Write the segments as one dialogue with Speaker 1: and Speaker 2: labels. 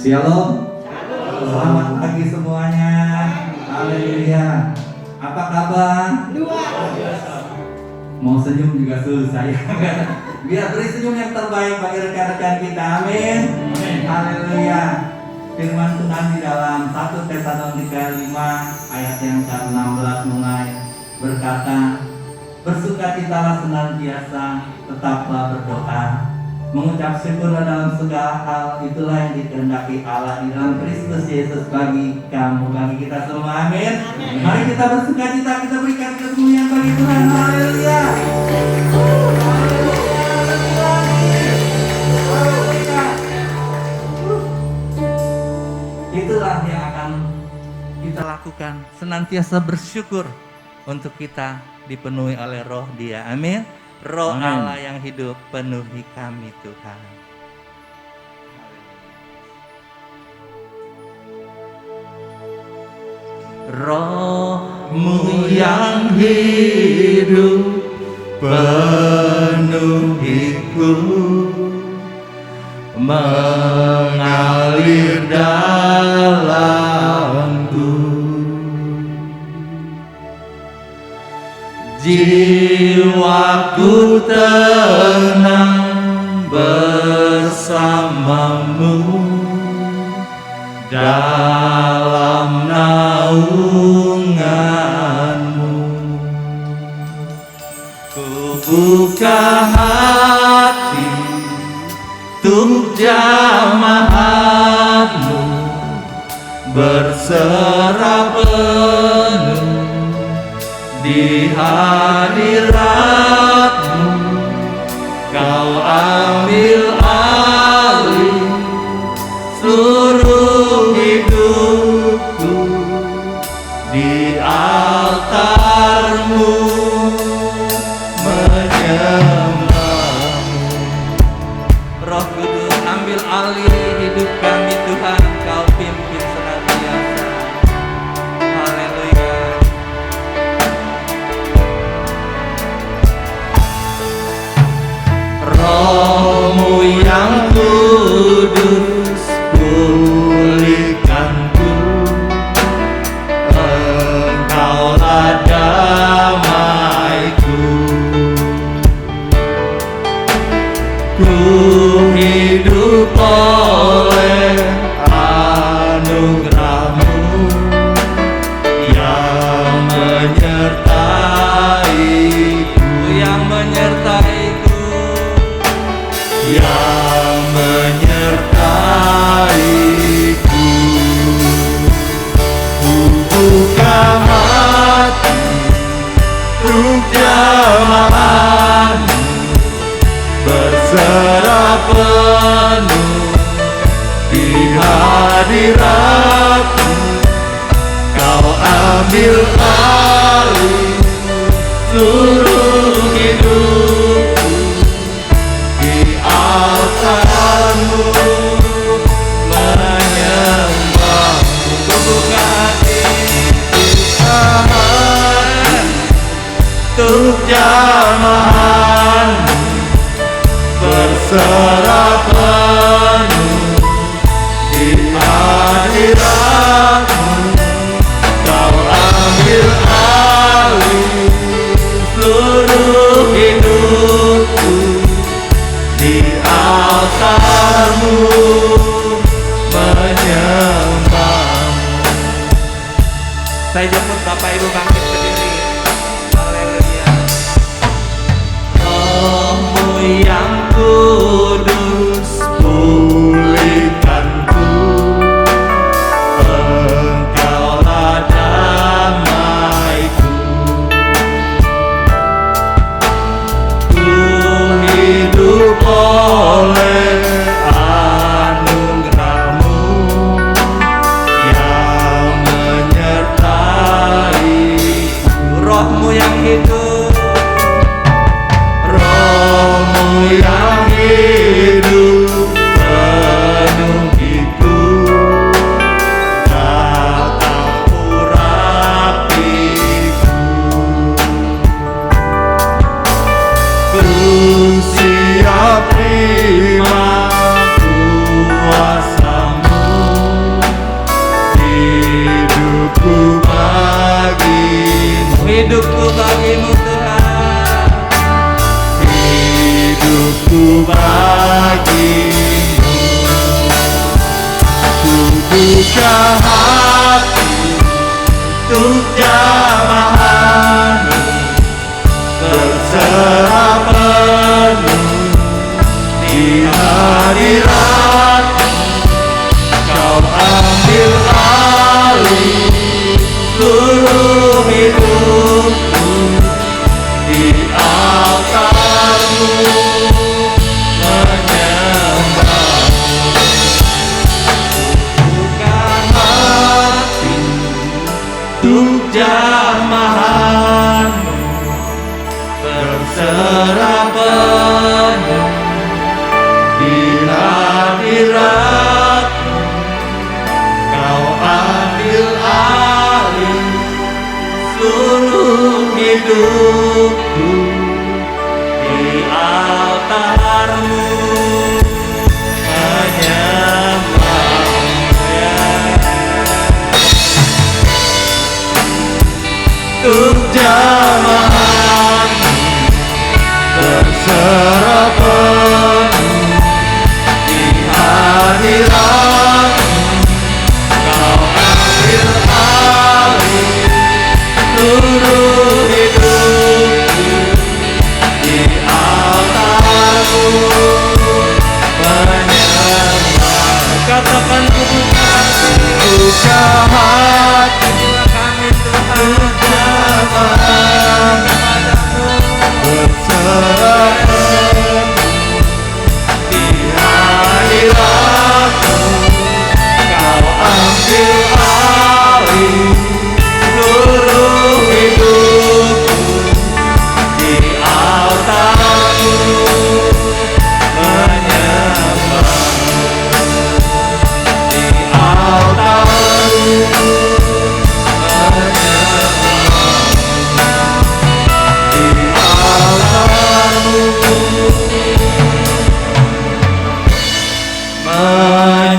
Speaker 1: Shalom. Selamat pagi semuanya. Haleluya. Apa kabar?
Speaker 2: Luar biasa.
Speaker 1: Mau senyum juga susah ya. Biar beri senyum yang terbaik bagi rekan-rekan kita. Amin. Haleluya. Firman Tuhan di dalam 1 Tesalonika 5 ayat yang ke-16 mulai berkata, bersukacitalah senantiasa, tetaplah berdoa, mengucap syukurlah dalam segala hal. Itulah yang dikehendaki Allah di dalam Kristus Yesus bagi kamu, bagi kita semua. Amin. Mari kita bersukacita, kita berikan kemuliaan bagi Tuhan. Haleluya. Itulah yang akan kita lakukan, senantiasa bersyukur untuk kita dipenuhi oleh roh Dia. Amin. Roh Allah yang hidup penuhi kami Tuhan. Roh-Mu yang hidup penuhiku, mengalir dalamku. Jiwaku tenang bersamamu, dalam naunganmu. Ku buka hati untuk jamaatmu, berserah penuh di hadiratmu. Kau ambil alih seluruh hidupku, di altarmu menyembahmu. Roh Kudus, ambil alih hidup kami Tuhan, Kau pimpin senantiasa. Haleluya. Roh-Mu yang kudus pulihkanku, Engkaulah damaiku. Ku hidup oleh anugerah-Mu yang menyertaiku, yang menyertaiku, yang menyertaiku. Ku buka hati untuk jamaat-Mu, berserah penuh di hadirat-Mu. Kau ambil alih seluruh hidupku, di altar-Mu menyembahmu. Ku buka hati untuk jamaat-Mu, berserah penuh di hadirat-Mu. Kau ambil alih seluruh hidupku, di altar-Mu menyembahmu. Saya jemput Bapak Ibu bangkit berdiri. Haleluya. Roh-Mu yang kudus pulihkanku, Engkaulah damaiku. Ku hidup oleh anugerah-Mu yang menyertaiku. Roh-Mu yang hidup, Roh-Mu yang hidup bagimu Tuhan.
Speaker 2: Hidupku bagimu, ku buka hati untuk jamahanmu, berserah penuh di hadiratmu. Kau ambil alih seluruh hidupku, di altarmu menyembahmu. Buka hati untuk jamahanmu, berserah penuh di hadiratmu. Kau ambil alih seluruh hidupku, di altarmu menyembahnya. Untuk jamahanmu, berserah penuh di hadiratmu. Kau ambil alih seluruh hidupku, di altarmu menyembah. Katakan ku buka hati, buka hati kami Tuhan, jamahanmu, berserah penuh di hadiratmu. Kau ambil alih seluruh hidupku, di altarmu menyembah. Di altarmu menyembah. Di altarmu menyembah.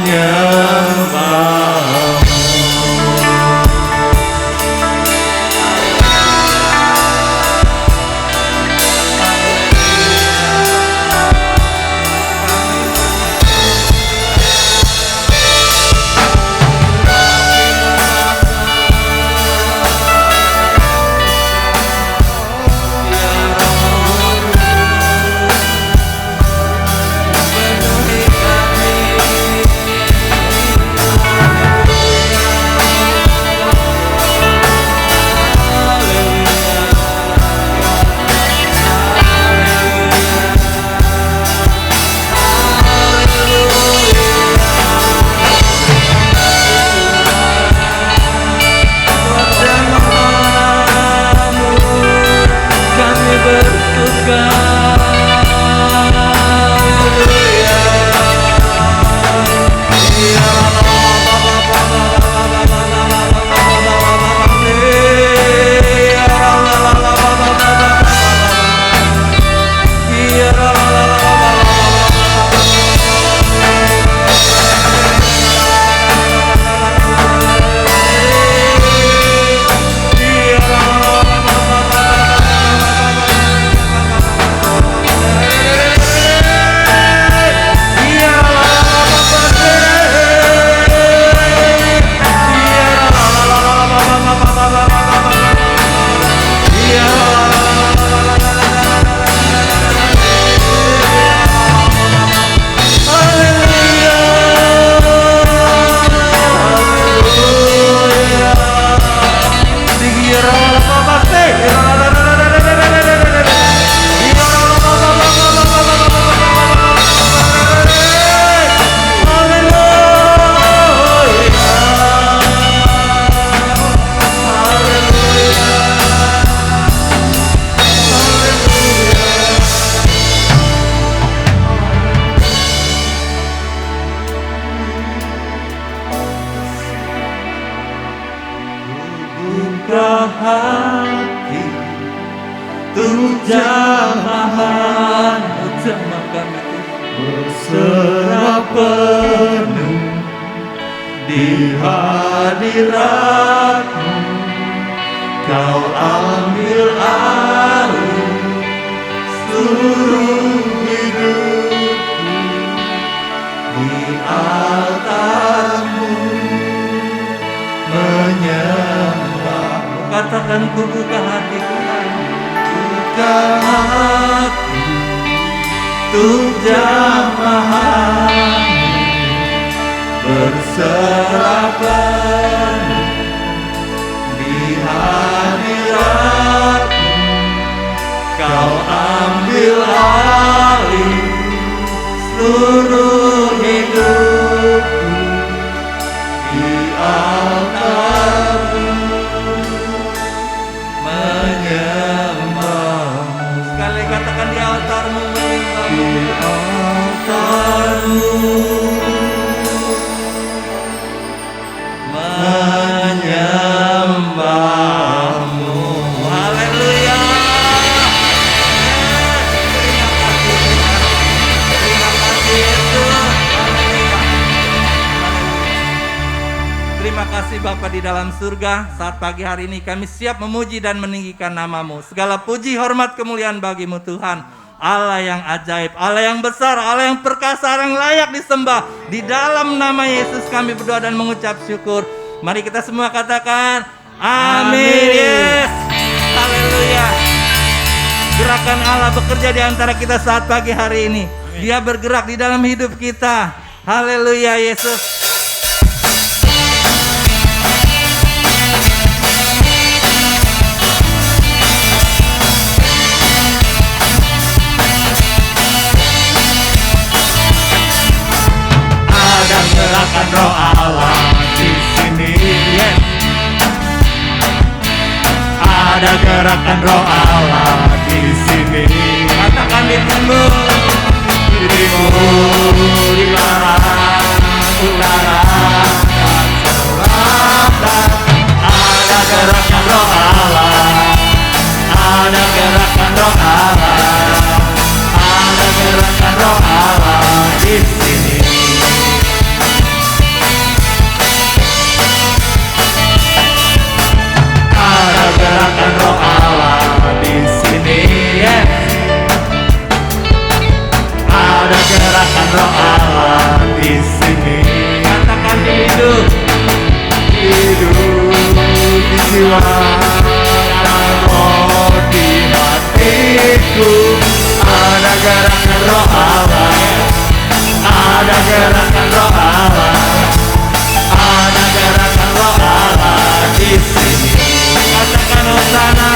Speaker 2: Buka hati untuk jamahanmu, berserah penuh di hadiratmu. Kau ambil menyembah.
Speaker 1: Katakan ku buka hati Tuhan,
Speaker 2: Buka hati untuk jamahan, berserah penuh di hadirat-Mu. Kau ambil alih seluruh hidupku di altar-Mu, menyembah-Mu.
Speaker 1: sekali katakan di altar-Mu menyembah.
Speaker 2: Di altar-Mu menyembah-Mu.
Speaker 1: Haleluya. Terima kasih Yesus. Haleluya. Terima kasih Bapa di dalam surga. Saat pagi hari ini kami siap memuji dan meninggikan nama-Mu. Segala puji, hormat, kemuliaan bagi-Mu Tuhan. Allah yang ajaib, Allah yang besar, Allah yang perkasa, Allah yang layak disembah. Di dalam nama Yesus kami berdoa dan mengucap syukur. Mari kita semua katakan amin. Yes. Haleluya. Gerakan Allah bekerja di antara kita saat pagi hari ini. Dia bergerak di dalam hidup kita. Haleluya Yesus.
Speaker 2: Ada gerakan Roh Allah di sini.
Speaker 1: Yes.
Speaker 2: Ada gerakan Roh Allah di sini.
Speaker 1: Katakan di timur,
Speaker 2: Di timur, di barat, utara, dan selatan. Ada gerakan Roh Allah. Ada gerakan Roh Allah. Ada gerakan Roh Allah di sini. Ada gerakan Roh Allah di sini. Yes. Ada gerakan Roh Allah di sini.
Speaker 1: katakan di hidup.
Speaker 2: Hidup di jiwa dan roh di hatiku. Ada gerakan Roh Allah. Ada gerakan Roh Allah. Ada gerakan Roh Allah di sini.
Speaker 1: Katakan Hosana.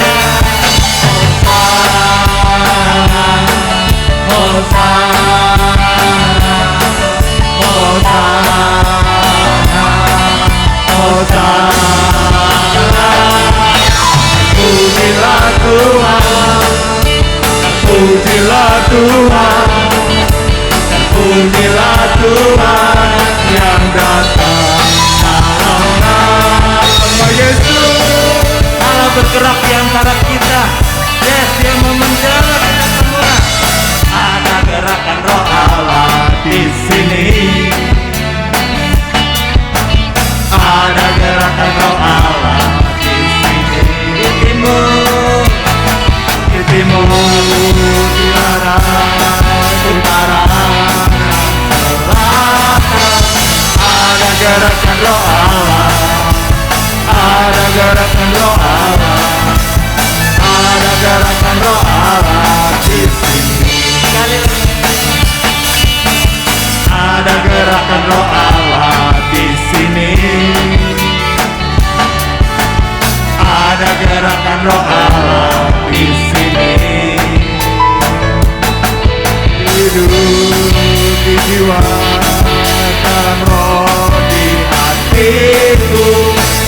Speaker 2: Hosana, Hosana, Hosana. Pujilah Tuhan, pujilah Tuhan, pujilah Tuhan yang datang dalam nama Yesus.
Speaker 1: Allah bergerak di antara kita. Yes, Dia memenjara kita semua.
Speaker 2: Ada gerakan Roh Allah di sini. Ada gerakan Roh Allah di sini.
Speaker 1: Di timur,
Speaker 2: Di timur, di barat, utara, dan selatan. Ada gerakan Roh Allah. Ada gerakan Roh Allah. Ada gerakan Roh Allah di sini.
Speaker 1: sekali lagi.
Speaker 2: Ada gerakan Roh Allah di sini. Ada gerakan Roh Allah di sini. Hidup di jiwa dan roh di hatiku.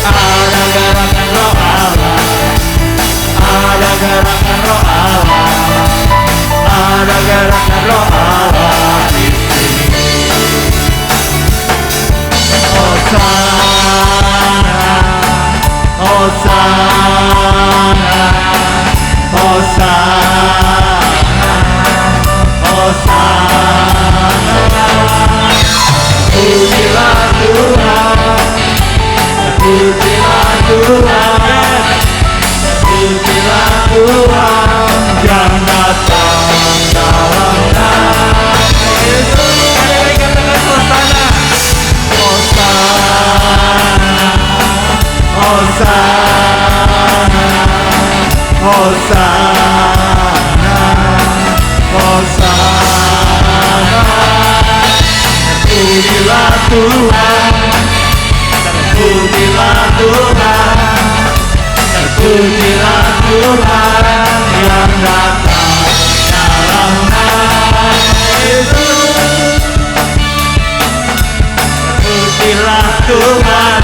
Speaker 2: Ada gerakan Roh Allah. Ada gerakan Roh Allah. Ada gerakan Roh Allah di sini. Hosana, Hosana, Hosana, Hosana. Pujilah Tuhan, pujilah Tuhan, pujilah Tuhan yang datang dalam nama Yesus.
Speaker 1: Sekali lagi katakan Hosana.
Speaker 2: Hosana, Hosana, Hosana, Hosana. Terpujilah Tuhan, terpujilah Tuhan, terpujilah Tuhan yang datang dalam nama Yesus. Terpujilah Tuhan,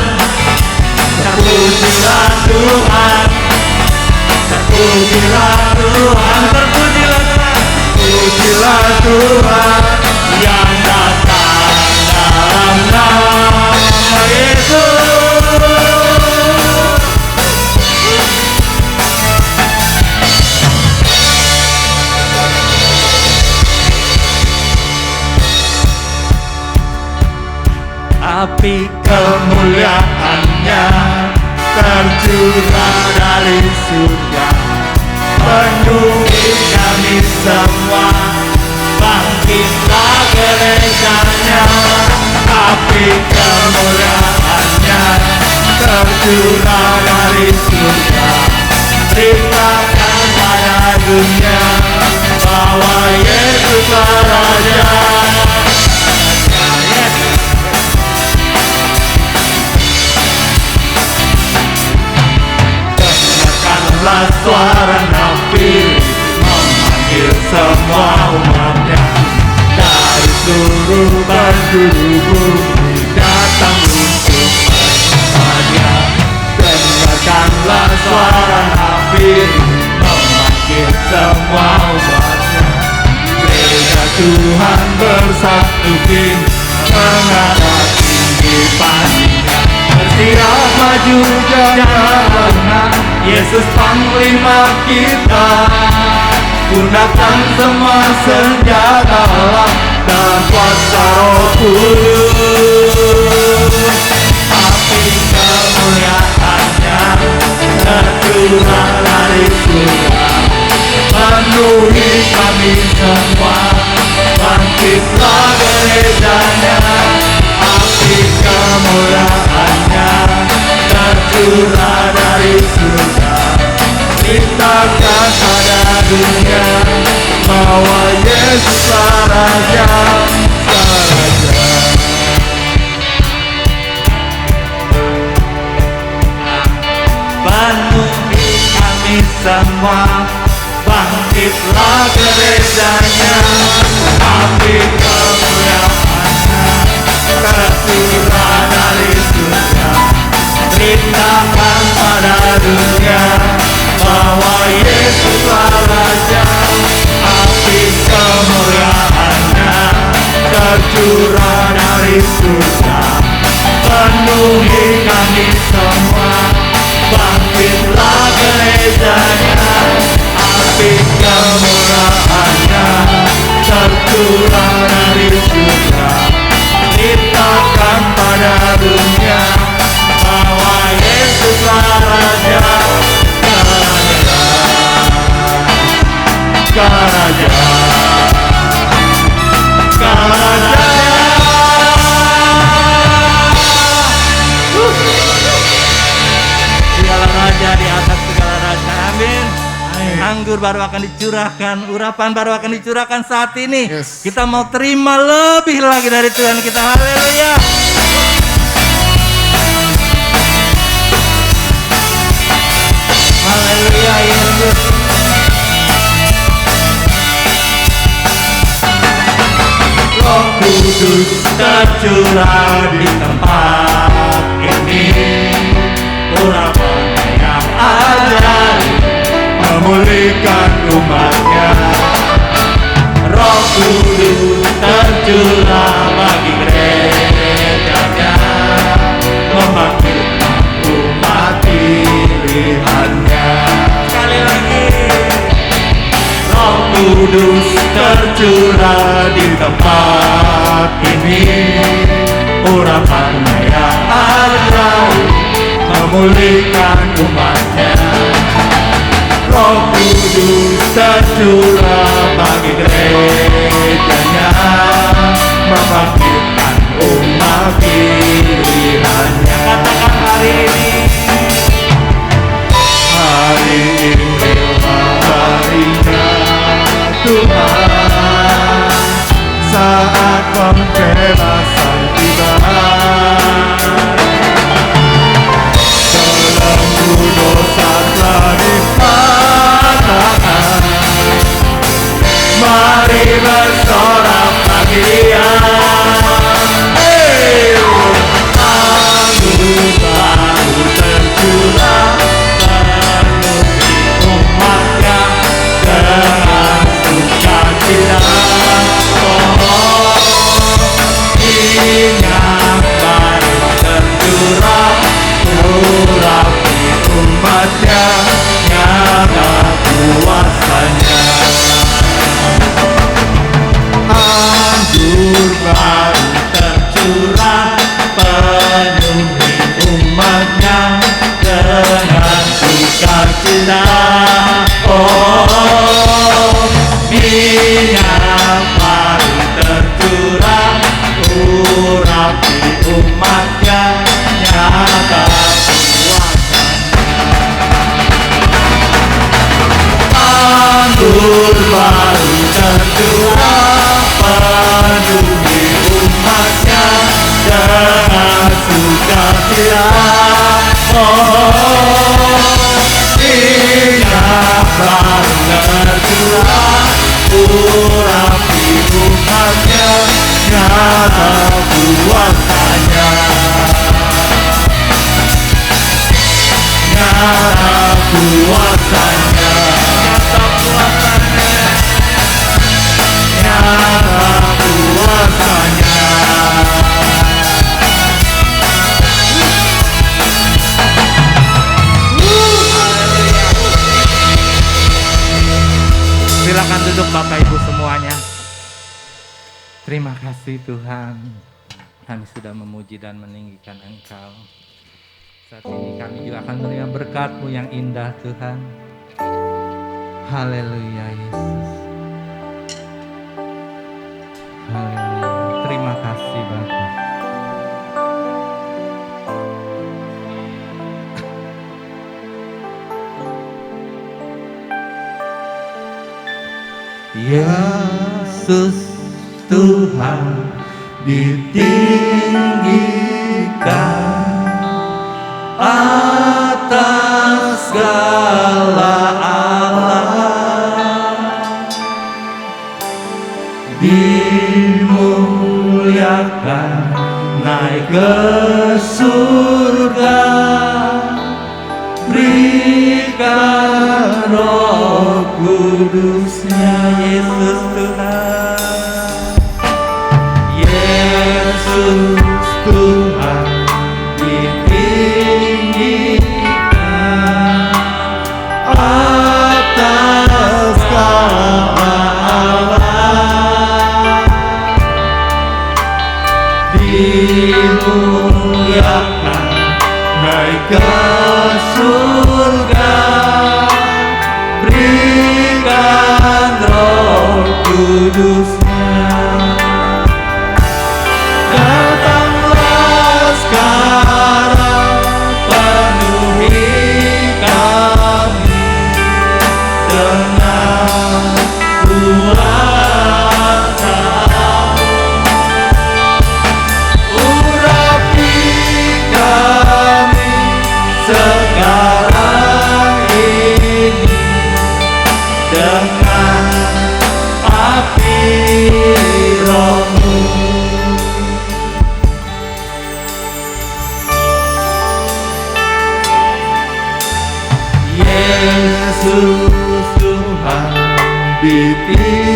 Speaker 2: terpujilah Tuhan, terpujilah Tuhan, terpujilah Tuhan, terpujilah Tuhan yang datang dalam nama Yesus. Api kemuliaannya tercurah dari surga, penuhi kami semua. Bangkitlah gerejanya. Api kemuliaannya tercurah dari surga, beritakan pada dunia bahwa Yesuslah Raja. Dengarkanlah suara nabi memanggil semua umatnya dari seluruh penjuru bumi datang untuk bersamanya. Dengarkanlah suara nabi memanggil semua umatnya. Gereja Tuhan bersatu kini menghadap tinggi paninya. Bersiap maju jangan, Yesus panglima kita. Gunakan semua senjata dan kuasa Roh Kudus. Api kemuliaannya tercurah dari surga, penuhi kami semua. Bangkitlah gerejanya. Api kemuliaannya tercurah dari surga, beritakan pada dunia bahwa Yesuslah Raja, Raja. Penuhi kami semua, bangkitlah gerejanya. Api kemuliaannya tercurah dari surga, beritakan pada dunia bahwa Yesuslah Raja. Api kemuliaannya tercurah dari surga, penuhi kami semua. Bangkitlah gerejanya. Api kemuliaannya tercurah dari surga, beritakan pada dunia bahwa Yesuslah Raja, Raja, Raja. Dialah Raja di atas segala raja. Amin. Anggur baru akan dicurahkan, urapan baru akan dicurahkan saat ini.
Speaker 3: Yes.
Speaker 2: Kita mau terima lebih lagi dari Tuhan kita. Haleluya. Haleluya Yesus. Roh Kudus tercurah di tempat ini. Urapan yang ajaib memulihkan umatnya. Roh Kudus tercurah bagi gerejanya, membangkitkan umat pilihannya. Sekali lagi, Roh Kudus tercurah di tempat ini. Urapan yang ajaib memulihkan umatnya. Roh Kudus tercurah bagi gerejanya, membangkitkan umat pilihannya. Katakan hari ini, sukacita. Oh, minyak baru tercurah, urapi umatnya, nyata anggur baru tercurah, penuhi umatnya dengan sukacita. Oh, minyak baru tercurah, urapi umatnya, nyata kuasanya, nyata kuasanya, nyata kuasanya, nyata kuasanya. Silakan duduk Bapak Ibu semuanya. Terima kasih Tuhan, kami sudah memuji dan meninggikan Engkau. Saat ini kami juga akan menerima berkat-Mu yang indah Tuhan. Haleluya Yesus. Haleluya. Terima kasih Bapak. Yesus Tuhan ditinggikan atas segala alam, dimuliakan naik ke surga, berikan Roh Kudusnya. Yesus Tuhan, Yesus Tuhan ditinggikan atas segala alam, dimuliakan naik ke surga, berikan Roh Kudusnya. Datanglah sekarang, penuhi kami dengan kuasa-Mu, urapi kami sekarang ini dengan api Roh-Mu. Yesus Tuhan ditinggikan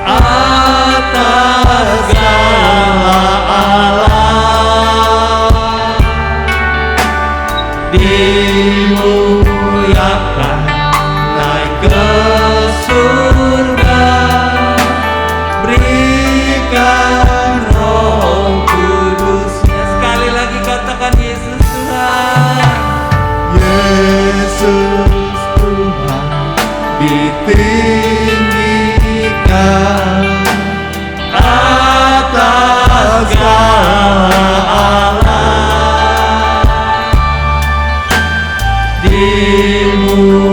Speaker 2: atas segala alam, dimuliakan naik ke surga, berikan Roh Kudusnya. Sekali lagi katakan Yesus Tuhan, Yesus Tuhan ditinggikan atas segala alam, dimuliakan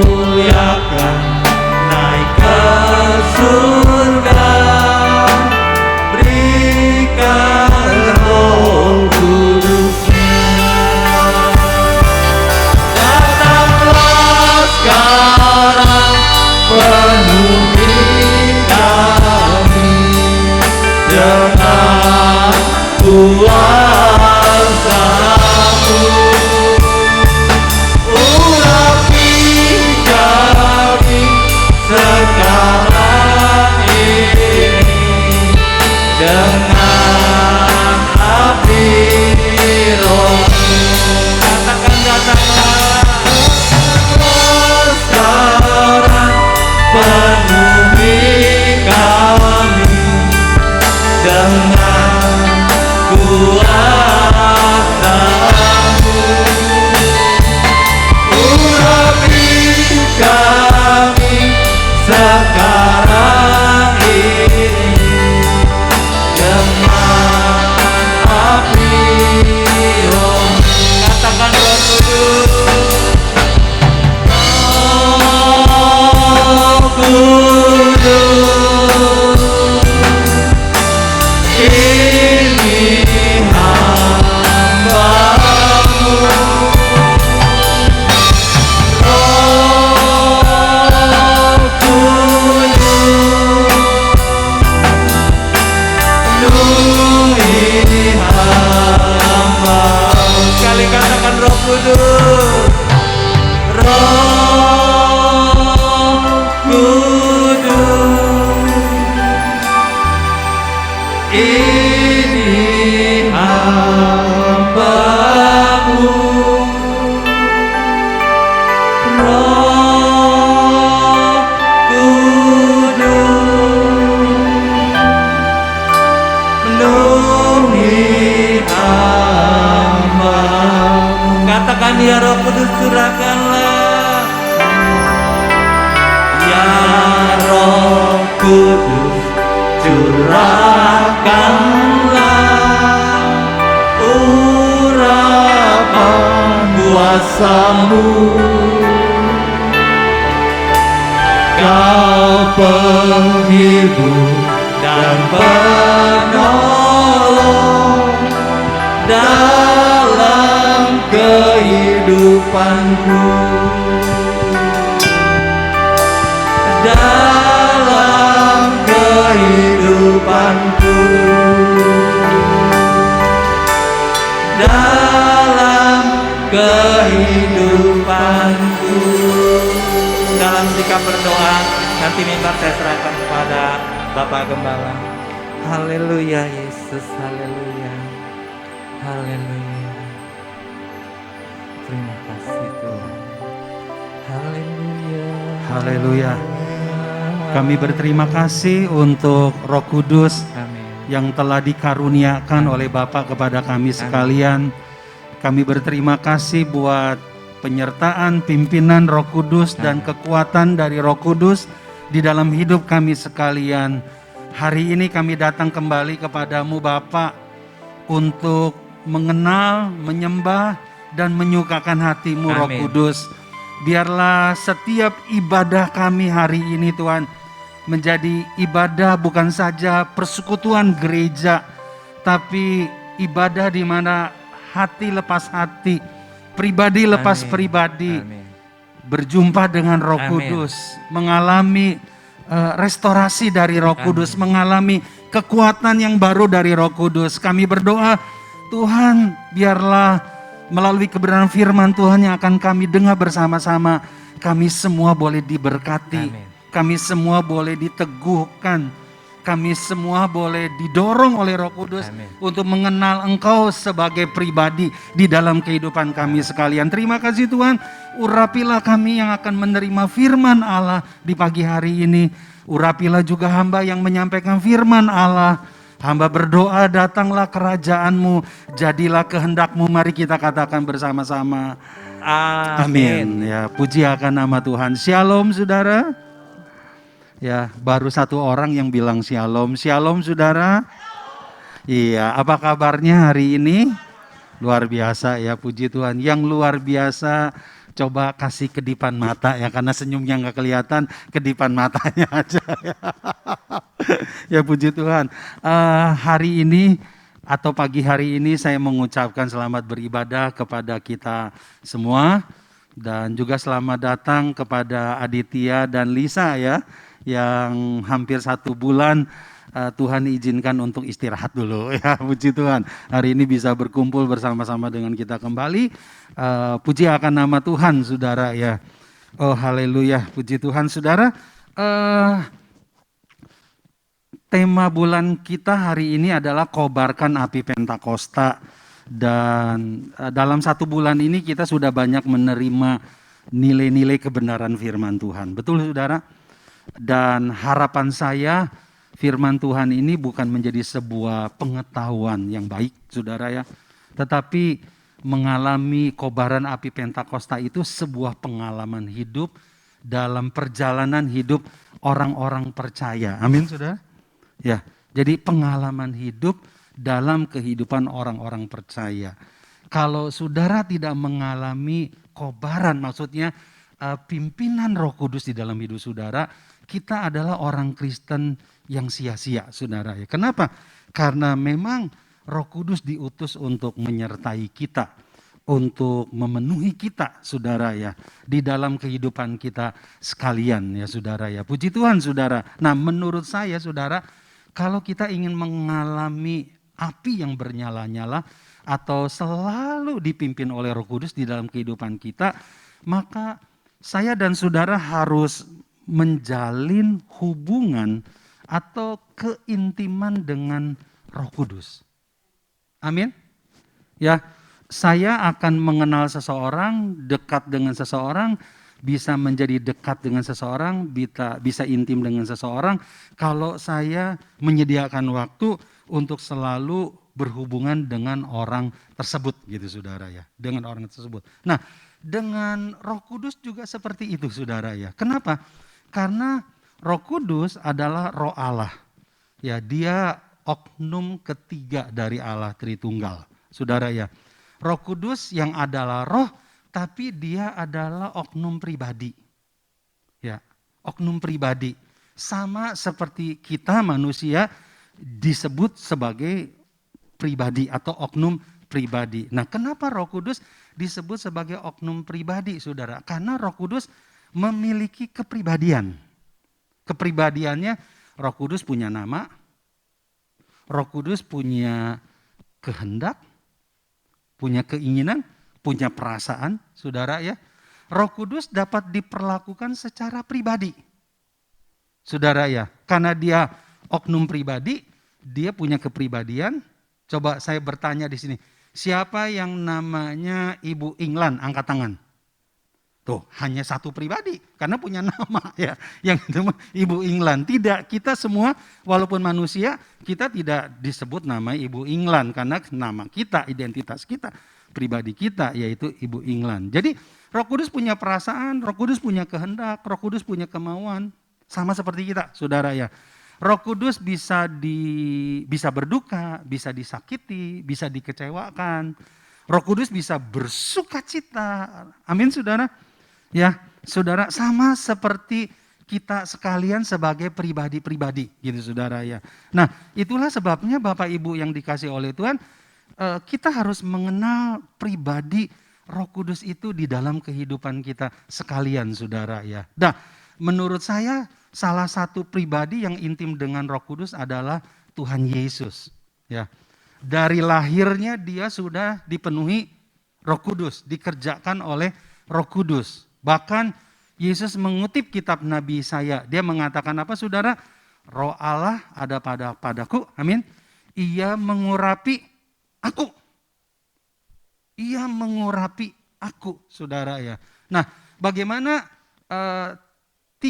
Speaker 2: Kudus, Roh Kudus, ini hamba-Mu. Roh Kudus, penuhi hamba-Mu. Katakan ya Roh Kudus, curahkanlah. Ya Roh Kudus, curahkanlah urapan kuasa-Mu. Kau penghibur dan penolong dalam kehidupanku, dalam kehidupanku, dalam kehidupanku. Dalam sikap berdoa, nanti mimbar saya serahkan kepada Bapak Gembala. Haleluya Yesus, haleluya, haleluya. Terima kasih Tuhan. Haleluya.
Speaker 3: Haleluya. Kami berterima kasih untuk Roh Kudus
Speaker 2: Amin.
Speaker 3: yang telah dikaruniakan oleh Bapa kepada kami sekalian. Kami berterima kasih buat penyertaan pimpinan Roh Kudus dan kekuatan dari Roh Kudus di dalam hidup kami sekalian. Hari ini kami datang kembali kepadamu Bapa untuk mengenal, menyembah, dan menyukakan hati-Mu Roh
Speaker 2: Amin.
Speaker 3: Kudus. Biarlah setiap ibadah kami hari ini Tuhan menjadi ibadah bukan saja persekutuan gereja, tapi ibadah di mana hati lepas hati, pribadi lepas
Speaker 2: Amin.
Speaker 3: pribadi,
Speaker 2: Amin.
Speaker 3: berjumpa dengan Roh
Speaker 2: Amin.
Speaker 3: Kudus, mengalami restorasi dari Roh Kudus, mengalami kekuatan yang baru dari Roh Kudus. Kami berdoa, Tuhan, biarlah melalui kebenaran firman Tuhan yang akan kami dengar bersama-sama, kami semua boleh diberkati,
Speaker 2: Amin.
Speaker 3: kami semua boleh diteguhkan, kami semua boleh didorong oleh Roh Kudus
Speaker 2: Amin.
Speaker 3: untuk mengenal Engkau sebagai pribadi di dalam kehidupan kami sekalian. Terima kasih Tuhan, urapilah kami yang akan menerima firman Allah di pagi hari ini. Urapilah juga hamba yang menyampaikan firman Allah. Hamba berdoa, datanglah kerajaan-Mu, jadilah kehendak-Mu. Mari kita katakan bersama-sama. Amin. Ya, puji akan nama Tuhan. Shalom saudara. Ya, baru satu orang yang bilang shalom. Shalom saudara. Iya, apa kabarnya hari ini? Luar biasa ya, puji Tuhan. Yang luar biasa, coba kasih kedipan mata ya, karena senyumnya nggak kelihatan, kedipan matanya aja ya. Ya puji Tuhan. Hari ini atau pagi hari ini saya mengucapkan selamat beribadah kepada kita semua. Dan juga selamat datang kepada Aditya dan Lisa ya, yang hampir 1 bulan Tuhan izinkan untuk istirahat dulu ya, puji Tuhan. Hari ini bisa berkumpul bersama-sama dengan kita kembali. Puji akan nama Tuhan saudara ya. Oh haleluya, puji Tuhan saudara. Tema bulan kita hari ini adalah kobarkan api Pentakosta. Dan dalam 1 bulan ini kita sudah banyak menerima nilai-nilai kebenaran firman Tuhan. Betul saudara? Dan harapan saya firman Tuhan ini bukan menjadi sebuah pengetahuan yang baik saudara ya. Tetapi mengalami kobaran api Pentakosta itu sebuah pengalaman hidup dalam perjalanan hidup orang-orang percaya. Amin saudara? Ya, jadi pengalaman hidup dalam kehidupan orang-orang percaya. Kalau saudara tidak mengalami kobaran, maksudnya pimpinan Roh Kudus di dalam hidup saudara, kita adalah orang Kristen yang sia-sia saudara ya. Kenapa? Karena memang Roh Kudus diutus untuk menyertai kita, untuk memenuhi kita saudara ya, di dalam kehidupan kita sekalian ya saudara ya. Puji Tuhan saudara. Nah menurut saya saudara, kalau kita ingin mengalami api yang bernyala-nyala, atau selalu dipimpin oleh Roh Kudus di dalam kehidupan kita, maka saya dan saudara harus menjalin hubungan atau keintiman dengan Roh Kudus. Amin. Ya, saya akan mengenal seseorang, dekat dengan seseorang, bisa menjadi dekat dengan seseorang, bisa intim dengan seseorang kalau saya menyediakan waktu untuk selalu berhubungan dengan orang tersebut gitu saudara ya, dengan orang tersebut. Nah, dengan Roh Kudus juga seperti itu saudara ya. Kenapa? Karena Roh Kudus adalah Roh Allah. Ya, dia oknum ketiga dari Allah Tritunggal. Saudara ya. Roh Kudus yang adalah roh tapi dia adalah oknum pribadi. Ya, oknum pribadi. Sama seperti kita manusia disebut sebagai pribadi atau oknum pribadi. Nah, kenapa Roh Kudus disebut sebagai oknum pribadi, saudara? Karena Roh Kudus memiliki kepribadian. Kepribadiannya, Roh Kudus punya nama, Roh Kudus punya kehendak, punya keinginan, punya perasaan, saudara ya. Roh Kudus dapat diperlakukan secara pribadi, saudara ya. Karena dia oknum pribadi, dia punya kepribadian. Coba saya bertanya di sini, siapa yang namanya Ibu England? Angkat tangan. Tuh, hanya satu pribadi, karena punya nama ya. Yang itu Ibu England. Tidak, kita semua walaupun manusia, kita tidak disebut nama Ibu England. Karena nama kita, identitas kita, pribadi kita, yaitu Ibu England. Jadi Roh Kudus punya perasaan, Roh Kudus punya kehendak, Roh Kudus punya kemauan. Sama seperti kita, saudara ya. Roh Kudus bisa berduka, bisa disakiti, bisa dikecewakan. Roh Kudus bisa bersukacita. Amin saudara. Ya, saudara, sama seperti kita sekalian sebagai pribadi-pribadi gitu saudara ya. Nah, itulah sebabnya Bapak Ibu yang dikasih oleh Tuhan, kita harus mengenal pribadi Roh Kudus itu di dalam kehidupan kita sekalian saudara ya. Nah, menurut saya salah satu pribadi yang intim dengan Roh Kudus adalah Tuhan Yesus ya. Dari lahirnya dia sudah dipenuhi Roh Kudus, dikerjakan oleh Roh Kudus. Bahkan Yesus mengutip kitab Nabi Yesaya. Dia mengatakan apa saudara? Roh Allah ada padaku. Amin. Ia mengurapi aku. Ia mengurapi aku saudara ya. Nah, bagaimana 33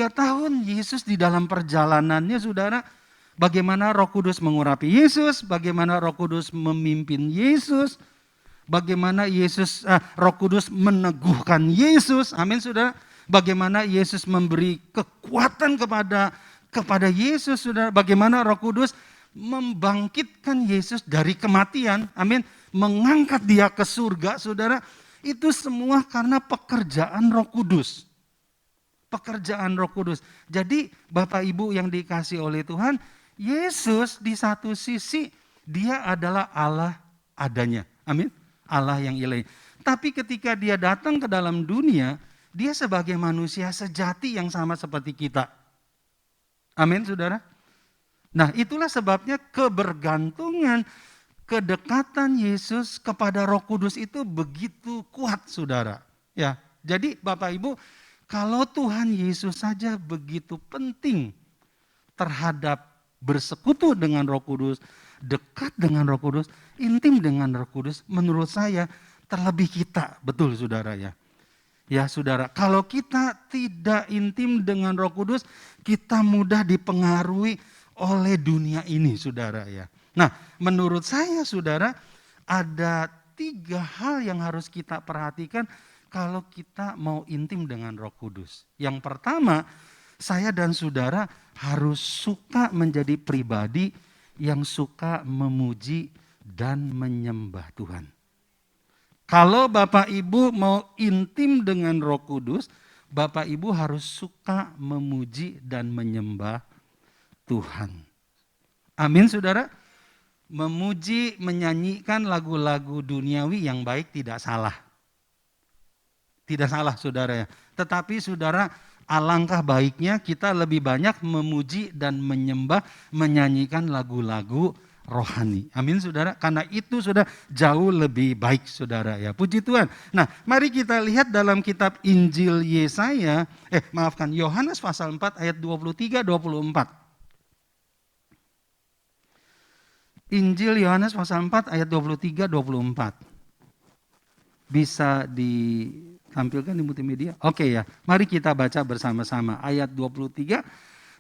Speaker 3: tahun Yesus di dalam perjalanannya saudara. Bagaimana Roh Kudus mengurapi Yesus. Bagaimana Roh Kudus memimpin Yesus. Bagaimana Roh Kudus meneguhkan Yesus, amin saudara. Bagaimana Yesus memberi kekuatan kepada Yesus, saudara. Bagaimana Roh Kudus membangkitkan Yesus dari kematian, amin. Mengangkat dia ke surga, saudara. Itu semua karena pekerjaan Roh Kudus. Pekerjaan Roh Kudus. Jadi Bapak Ibu yang dikasih oleh Tuhan, Yesus di satu sisi dia adalah Allah adanya, amin. Allah yang ilahi. Tapi ketika dia datang ke dalam dunia, dia sebagai manusia sejati yang sama seperti kita. Amin, saudara. Nah, itulah sebabnya kebergantungan, kedekatan Yesus kepada Roh Kudus itu begitu kuat, saudara. Ya, jadi Bapak Ibu, kalau Tuhan Yesus saja begitu penting terhadap bersekutu dengan Roh Kudus, dekat dengan Roh Kudus, intim dengan Roh Kudus, menurut saya terlebih kita, betul saudara ya. Ya saudara, kalau kita tidak intim dengan Roh Kudus, kita mudah dipengaruhi oleh dunia ini saudara ya. Nah, menurut saya saudara, ada 3 hal yang harus kita perhatikan kalau kita mau intim dengan Roh Kudus. Yang pertama, saya dan saudara harus suka menjadi pribadi yang suka memuji dan menyembah Tuhan. Kalau Bapak Ibu mau intim dengan Roh Kudus, Bapak Ibu harus suka memuji dan menyembah Tuhan. Amin saudara. Memuji, menyanyikan lagu-lagu duniawi yang baik tidak salah. Tidak salah saudara ya. Tetapi saudara, alangkah baiknya kita lebih banyak memuji dan menyembah, menyanyikan lagu-lagu rohani. Amin saudara, karena itu sudah jauh lebih baik saudara ya. Puji Tuhan. Nah mari kita lihat dalam kitab Injil Yohanes pasal 4 ayat 23-24. Injil Yohanes pasal 4 ayat 23-24. Bisa ditampilkan di multimedia? Oke ya, mari kita baca bersama-sama ayat 23.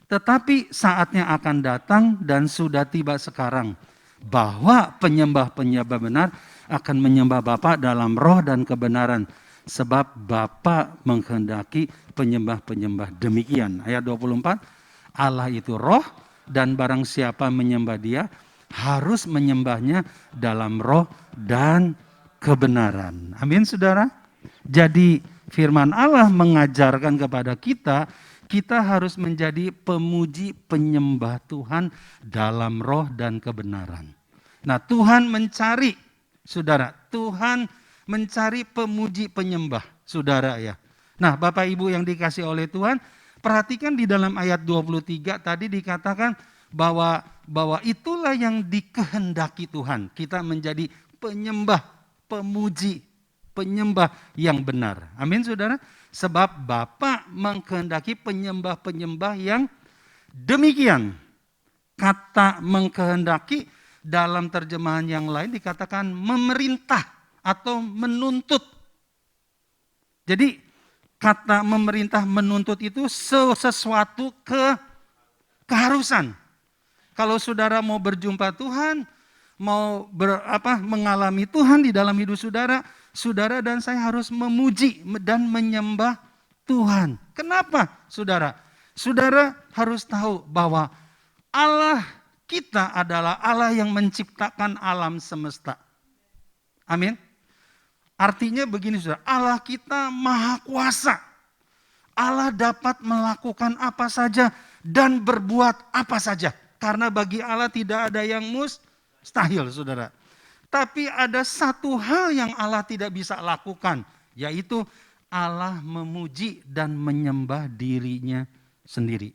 Speaker 3: Tetapi saatnya akan datang dan sudah tiba sekarang bahwa penyembah-penyembah benar akan menyembah Bapa dalam roh dan kebenaran. Sebab Bapa menghendaki penyembah-penyembah demikian. Ayat 24, Allah itu roh dan barang siapa menyembah dia harus menyembahnya dalam roh dan kebenaran. Amin saudara. Jadi firman Allah mengajarkan kepada kita, kita harus menjadi pemuji penyembah Tuhan dalam roh dan kebenaran. Nah Tuhan mencari, saudara, Tuhan mencari pemuji penyembah, saudara ya. Nah Bapak Ibu yang dikasih oleh Tuhan, perhatikan di dalam ayat 23 tadi dikatakan bahwa itulah yang dikehendaki Tuhan. Kita menjadi penyembah, pemuji, penyembah yang benar. Amin saudara. Sebab Bapa mengkehendaki penyembah-penyembah yang demikian. Kata mengkehendaki dalam terjemahan yang lain dikatakan memerintah atau menuntut. Jadi kata memerintah menuntut itu sesuatu keharusan. Kalau saudara mau berjumpa Tuhan, mau mengalami Tuhan di dalam hidup saudara, saudara dan saya harus memuji dan menyembah Tuhan. Kenapa saudara? Saudara harus tahu bahwa Allah kita adalah Allah yang menciptakan alam semesta. Amin. Artinya begini saudara, Allah kita maha kuasa. Allah dapat melakukan apa saja dan berbuat apa saja. Karena bagi Allah tidak ada yang mustahil saudara. Tapi ada satu hal yang Allah tidak bisa lakukan, yaitu Allah memuji dan menyembah dirinya sendiri.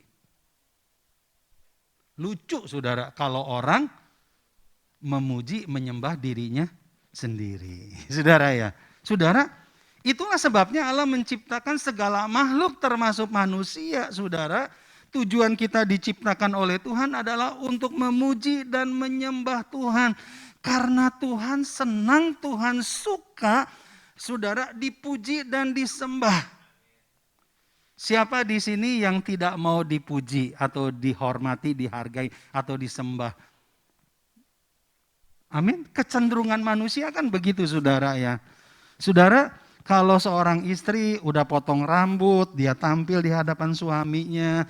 Speaker 3: Lucu saudara kalau orang memuji menyembah dirinya sendiri. Saudara ya. Saudara, itulah sebabnya Allah menciptakan segala makhluk termasuk manusia saudara. Tujuan kita diciptakan oleh Tuhan adalah untuk memuji dan menyembah Tuhan. Karena Tuhan senang, Tuhan suka, saudara dipuji dan disembah. Siapa di sini yang tidak mau dipuji atau dihormati, dihargai atau disembah? Amin. Kecenderungan manusia kan begitu saudara ya. Saudara, kalau seorang istri udah potong rambut, dia tampil di hadapan suaminya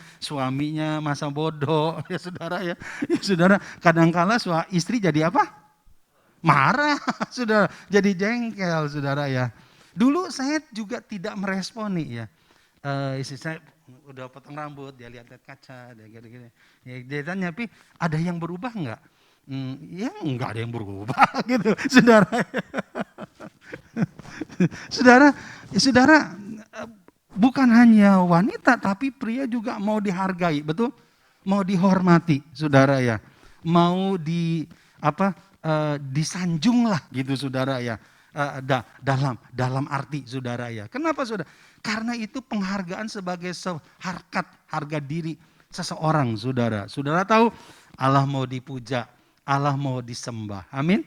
Speaker 3: masa bodoh, ya saudara ya. Ya saudara, kadangkala istri jadi apa? Marah, saudara. Jadi jengkel, saudara ya. Dulu saya juga tidak meresponi ya. Istri saya udah potong rambut, dia lihat kaca, dia gini-gini. Ya, dia tanya, "Pi, ada yang berubah enggak?" Ya enggak ada yang berubah gitu, saudara. Saudara, bukan hanya wanita tapi pria juga mau dihargai, betul? Mau dihormati, saudara ya. Mau disanjung lah gitu saudara ya. Dalam arti saudara ya. Kenapa saudara? Karena itu penghargaan sebagai harga diri seseorang saudara. Saudara tahu Allah mau dipuja, Allah mau disembah. Amin.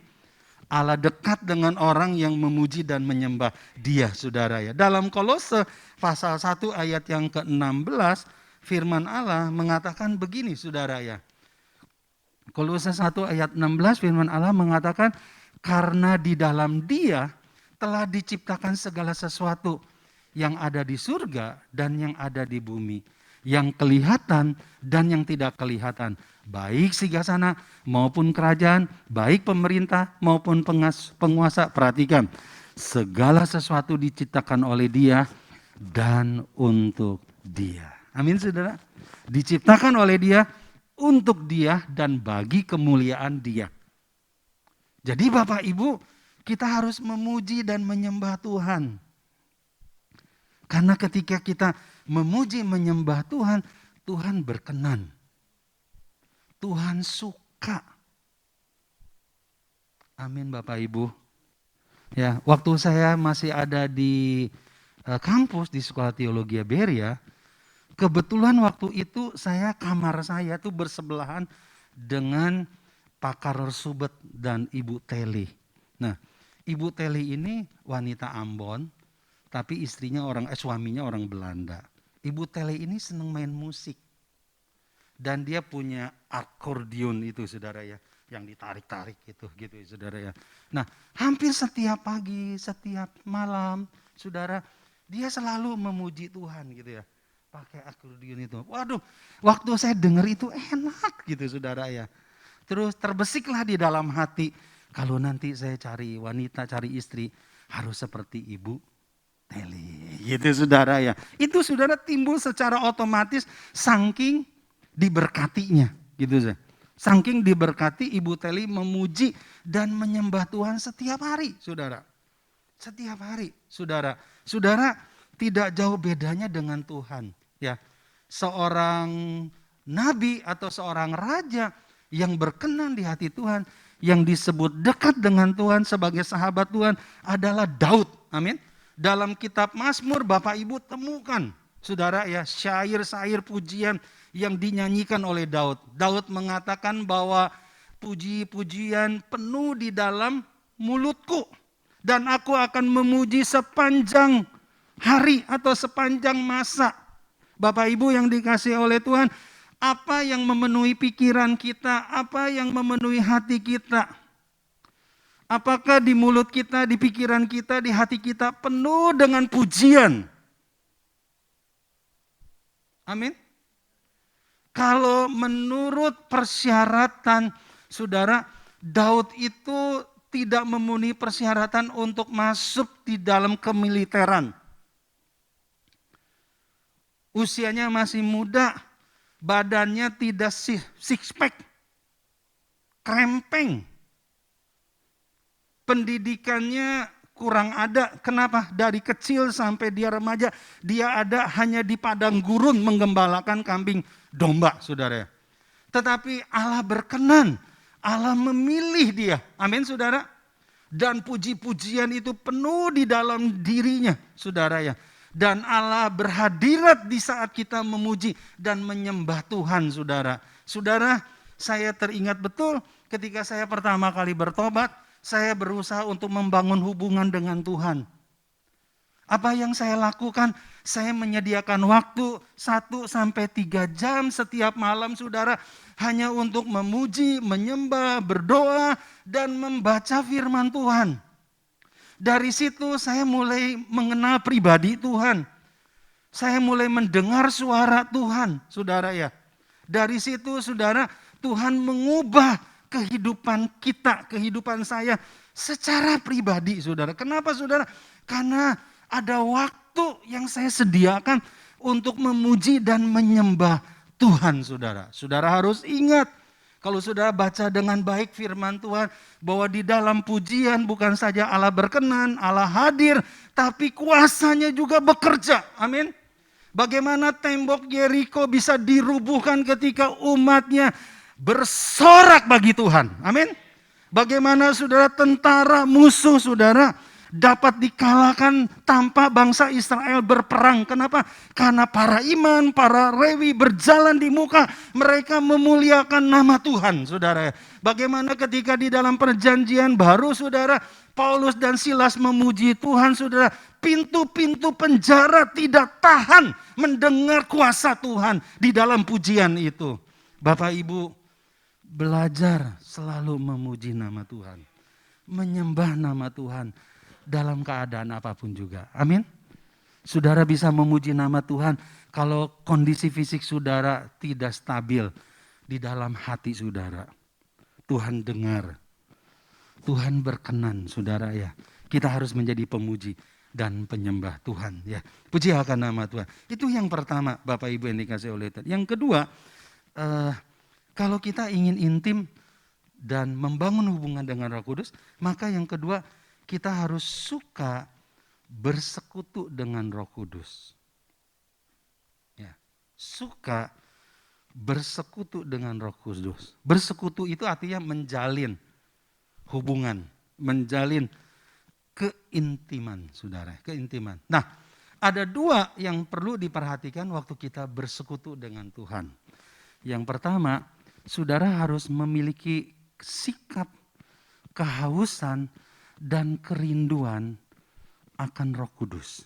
Speaker 3: Allah dekat dengan orang yang memuji dan menyembah dia saudara ya. Dalam Kolose pasal 1 ayat yang ke-16 firman Allah mengatakan begini saudara ya. Kolose 1 ayat 16 firman Allah mengatakan karena di dalam dia telah diciptakan segala sesuatu yang ada di surga dan yang ada di bumi. Yang kelihatan dan yang tidak kelihatan. Baik singasana maupun kerajaan, baik pemerintah maupun penguasa. Perhatikan, segala sesuatu diciptakan oleh dia dan untuk dia. Amin saudara. Diciptakan oleh dia, untuk dia dan bagi kemuliaan dia. Jadi Bapak Ibu, kita harus memuji dan menyembah Tuhan. Karena ketika kita memuji menyembah Tuhan, Tuhan berkenan. Tuhan suka. Amin Bapak Ibu. Ya, waktu saya masih ada di kampus di Sekolah Teologi Beria, kebetulan waktu itu kamar saya tuh bersebelahan dengan Pak Karol Subet dan Ibu Teli. Nah, Ibu Teli ini wanita Ambon, tapi suaminya orang Belanda. Ibu Teli ini senang main musik. Dan dia punya akordeon itu saudara ya, yang ditarik-tarik gitu saudara ya. Nah, hampir setiap pagi, setiap malam saudara, dia selalu memuji Tuhan gitu ya. Pakai akordeon itu. Waduh, waktu saya dengar itu enak gitu saudara ya. Terus terbesiklah di dalam hati, kalau nanti saya cari wanita, cari istri, harus seperti Ibu Teli. Gitu saudara ya. Itu saudara timbul secara otomatis saking diberkatinya, gitu saja. Saking diberkati Ibu Teli memuji dan menyembah Tuhan setiap hari, saudara. Setiap hari, saudara. Saudara tidak jauh bedanya dengan Tuhan, ya. Seorang nabi atau seorang raja yang berkenan di hati Tuhan, yang disebut dekat dengan Tuhan sebagai sahabat Tuhan adalah Daud. Amin. Dalam kitab Mazmur Bapak Ibu temukan, saudara ya, syair-syair pujian yang dinyanyikan oleh Daud. Daud mengatakan bahwa puji-pujian penuh di dalam mulutku. Dan aku akan memuji sepanjang hari atau sepanjang masa. Bapak Ibu yang dikasihi oleh Tuhan, apa yang memenuhi pikiran kita, apa yang memenuhi hati kita? Apakah di mulut kita, di pikiran kita, di hati kita penuh dengan pujian? Amin. Kalau menurut persyaratan saudara, Daud itu tidak memenuhi persyaratan untuk masuk di dalam kemiliteran. Usianya masih muda, badannya tidak six pack, krempeng. Pendidikannya kurang ada. Kenapa? Dari kecil sampai dia remaja, dia ada hanya di padang gurun menggembalakan kambing domba, saudara. Tetapi Allah berkenan, Allah memilih dia. Amin, saudara. Dan puji-pujian itu penuh di dalam dirinya, saudara ya. Dan Allah berhadirat di saat kita memuji dan menyembah Tuhan, saudara. Saudara, saya teringat betul ketika saya pertama kali bertobat, saya berusaha untuk membangun hubungan dengan Tuhan. Apa yang saya lakukan? Saya menyediakan waktu 1-3 jam setiap malam, saudara, hanya untuk memuji, menyembah, berdoa, dan membaca firman Tuhan. Dari situ saya mulai mengenal pribadi Tuhan. Saya mulai mendengar suara Tuhan, saudara ya. Dari situ, saudara, Tuhan mengubah kehidupan kita, kehidupan saya secara pribadi, saudara. Kenapa, saudara? Karena ada waktu yang saya sediakan untuk memuji dan menyembah Tuhan, saudara. Saudara harus ingat, kalau saudara baca dengan baik firman Tuhan, bahwa di dalam pujian bukan saja Allah berkenan, Allah hadir, tapi kuasanya juga bekerja. Amin. Bagaimana tembok Yeriko bisa dirubuhkan ketika umatnya bersorak bagi Tuhan. Amin. Bagaimana saudara tentara musuh saudara dapat dikalahkan tanpa bangsa Israel berperang. Kenapa? Karena para iman, para Lewi berjalan di muka. Mereka memuliakan nama Tuhan, saudara. Bagaimana ketika di dalam perjanjian baru, saudara, Paulus dan Silas memuji Tuhan, saudara. Pintu-pintu penjara tidak tahan mendengar kuasa Tuhan di dalam pujian itu. Bapak Ibu, belajar selalu memuji nama Tuhan. Menyembah nama Tuhan. Dalam keadaan apapun juga. Amin. Saudara bisa memuji nama Tuhan kalau kondisi fisik saudara tidak stabil di dalam hati saudara. Tuhan dengar. Tuhan berkenan, saudara ya. Kita harus menjadi pemuji dan penyembah Tuhan ya. Puji akan nama Tuhan. Itu yang pertama, Bapak Ibu yang dikasih oleh Tuhan. Yang kedua, kalau kita ingin intim dan membangun hubungan dengan Roh Kudus, maka yang kedua, kita harus suka bersekutu dengan Roh Kudus. Ya, suka bersekutu dengan Roh Kudus. Bersekutu itu artinya menjalin hubungan, menjalin keintiman, saudara, keintiman. Nah, ada dua yang perlu diperhatikan waktu kita bersekutu dengan Tuhan. Yang pertama, saudara harus memiliki sikap kehausan dan kerinduan akan Roh Kudus.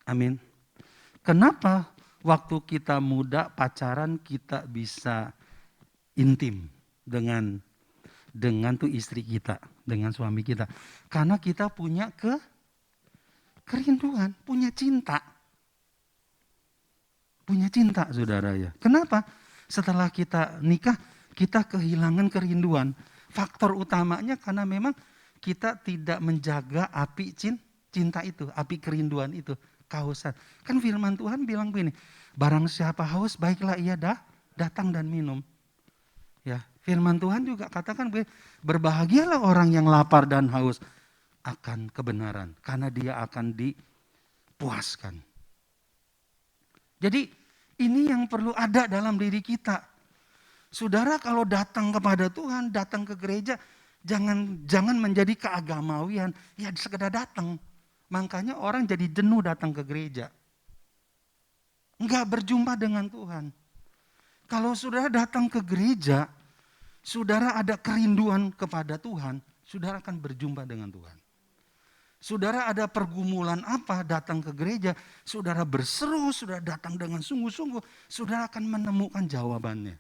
Speaker 3: Amin. Kenapa waktu kita muda pacaran kita bisa intim dengan tuh istri kita, dengan suami kita? Karena kita punya kerinduan, punya cinta. Punya cinta, saudara ya. Kenapa? Setelah kita nikah, kita kehilangan kerinduan. Faktor utamanya karena memang kita tidak menjaga api cinta itu, api kerinduan itu, kehausan. Kan firman Tuhan bilang begini, barang siapa haus, baiklah ia datang dan minum. Ya, firman Tuhan juga katakan begini, berbahagialah orang yang lapar dan haus akan kebenaran, karena dia akan dipuaskan. Jadi ini yang perlu ada dalam diri kita. Saudara kalau datang kepada Tuhan, datang ke gereja, jangan menjadi keagamawian, ya sekedar datang. Makanya orang jadi jenuh datang ke gereja. Enggak berjumpa dengan Tuhan. Kalau saudara datang ke gereja, saudara ada kerinduan kepada Tuhan, saudara akan berjumpa dengan Tuhan. Saudara ada pergumulan apa datang ke gereja, saudara berseru, saudara datang dengan sungguh-sungguh, saudara akan menemukan jawabannya.